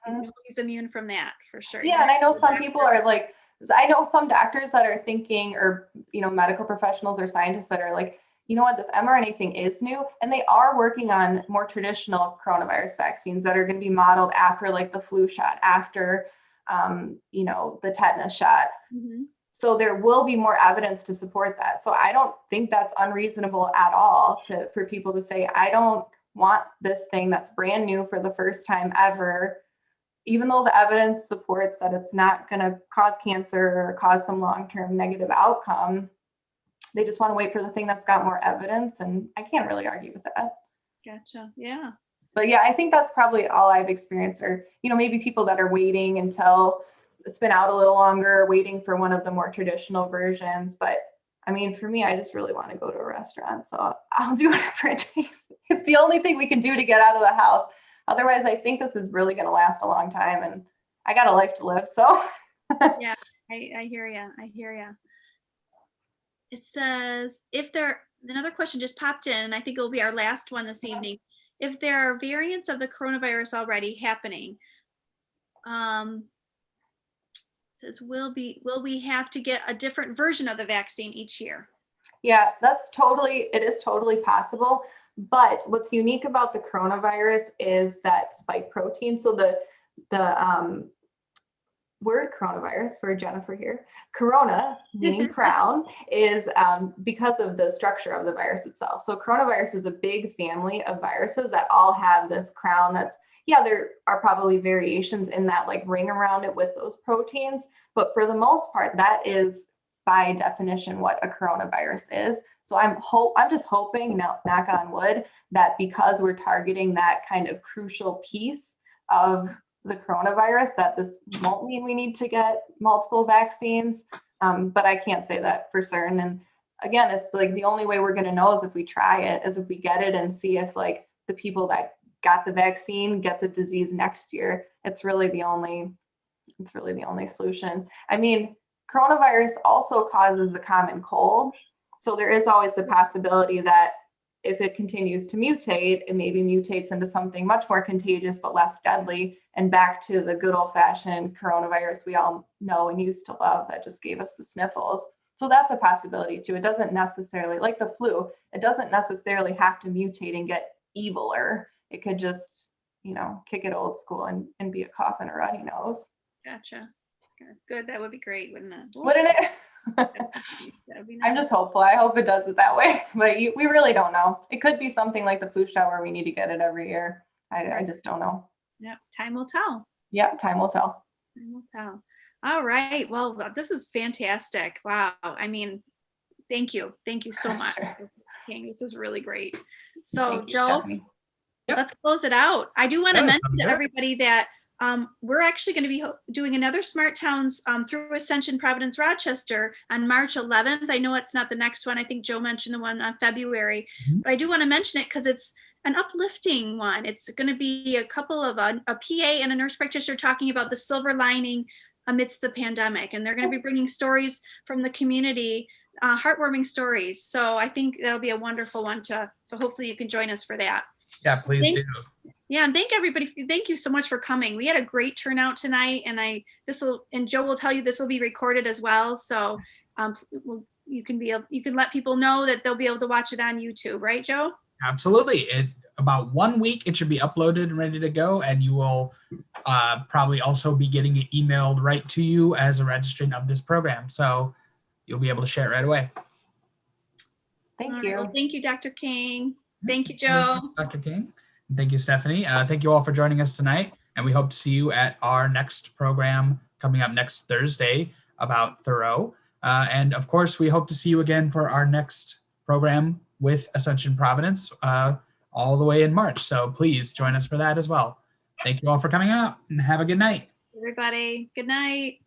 nobody's immune from that for sure. Yeah, and I know some people are like, I know some doctors that are thinking, or medical professionals or scientists that are like, you know what, this mRNA thing is new, and they are working on more traditional coronavirus vaccines that are going to be modeled after like the flu shot, after, you know, the tetanus shot. Mhm. So there will be more evidence to support that. So I don't think that's unreasonable at all for people to say, I don't want this thing that's brand new for the first time ever, even though the evidence supports that it's not going to cause cancer or cause some long-term negative outcome. They just want to wait for the thing that's got more evidence, and I can't really argue with that. Gotcha. Yeah. But yeah, I think that's probably all I've experienced, or, you know, maybe people that are waiting until it's been out a little longer, waiting for one of the more traditional versions. But I mean, for me, I just really want to go to a restaurant, so I'll do whatever it takes. It's the only thing we can do to get out of the house. Otherwise, I think this is really going to last a long time, and I got a life to live. So Yeah, I hear you. I hear you. It says, another question just popped in, and I think it will be our last one this evening. If there are variants of the coronavirus already happening, says, will we have to get a different version of the vaccine each year? yeah, it is totally possible. But what's unique about the coronavirus is that spike protein. So the word coronavirus for Jennifer here, corona, meaning crown, is because of the structure of the virus itself. So coronavirus is a big family of viruses that all have this crown that's, yeah, there are probably variations in that like ring around it with those proteins, but for the most part, that is by definition what a coronavirus is. So I'm just hoping, now, knock on wood, that because we're targeting that kind of crucial piece of the coronavirus, that this won't mean we need to get multiple vaccines. But I can't say that for certain. And again, it's like the only way we're going to know is if we try it, is if we get it and see if like the people that got the vaccine get the disease next year. It's really the only solution. I mean, coronavirus also causes the common cold. So there is always the possibility that if it continues to mutate, it maybe mutates into something much more contagious but less deadly, and back to the good old-fashioned coronavirus we all know and used to love that just gave us the sniffles. So that's a possibility too. It doesn't necessarily, like the flu, it doesn't necessarily have to mutate and get eviler. It could just, you know, kick it old school and be a cough and a runny nose. Gotcha. Good. That would be great, wouldn't it? Wouldn't it? That would be nice. I'm just hopeful. I hope it does it that way, but we really don't know. It could be something like the flu shot where we need to get it every year. I just don't know. Yeah, time will tell. Yeah, time will tell. Time will tell. All right. Well, this is fantastic. Wow. I mean, thank you. Thank you so much. Sure. King. This is really great. So, Thank you, Joe, Stephanie. Yep. let's close it out. I do want to Yeah, mention sounds to good. everybody that we're actually going to be doing another Smart Towns through Ascension Providence Rochester on March 11th. I know it's not the next one. I think Joe mentioned the one on February, Mhm. but I do want to mention it because it's an uplifting one. It's going to be a couple of a PA and a nurse practitioner talking about the silver lining amidst the pandemic. And they're going to be bringing stories from the community, heartwarming stories. So I think that'll be a wonderful one so hopefully you can join us for that. Yeah, please do. Yeah, and thank everybody. Thank you so much for coming. We had a great turnout tonight, and Joe will tell you this will be recorded as well. So you can let people know that they'll be able to watch it on YouTube, right, Joe? Absolutely. About 1 week, it should be uploaded and ready to go, and you will probably also be getting it emailed right to you as a registrant of this program. So you'll be able to share it right away. Thank you. you. Well, thank you, Dr. King. Thank you, Joe. Dr. King. Thank you, Stephanie. Thank you all for joining us tonight, and we hope to see you at our next program coming up next Thursday about Thoreau. And of course, we hope to see you again for our next program with Ascension Providence all the way in March. So please join us for that as well. Thank you all for coming out, and have a good night. Everybody, good night.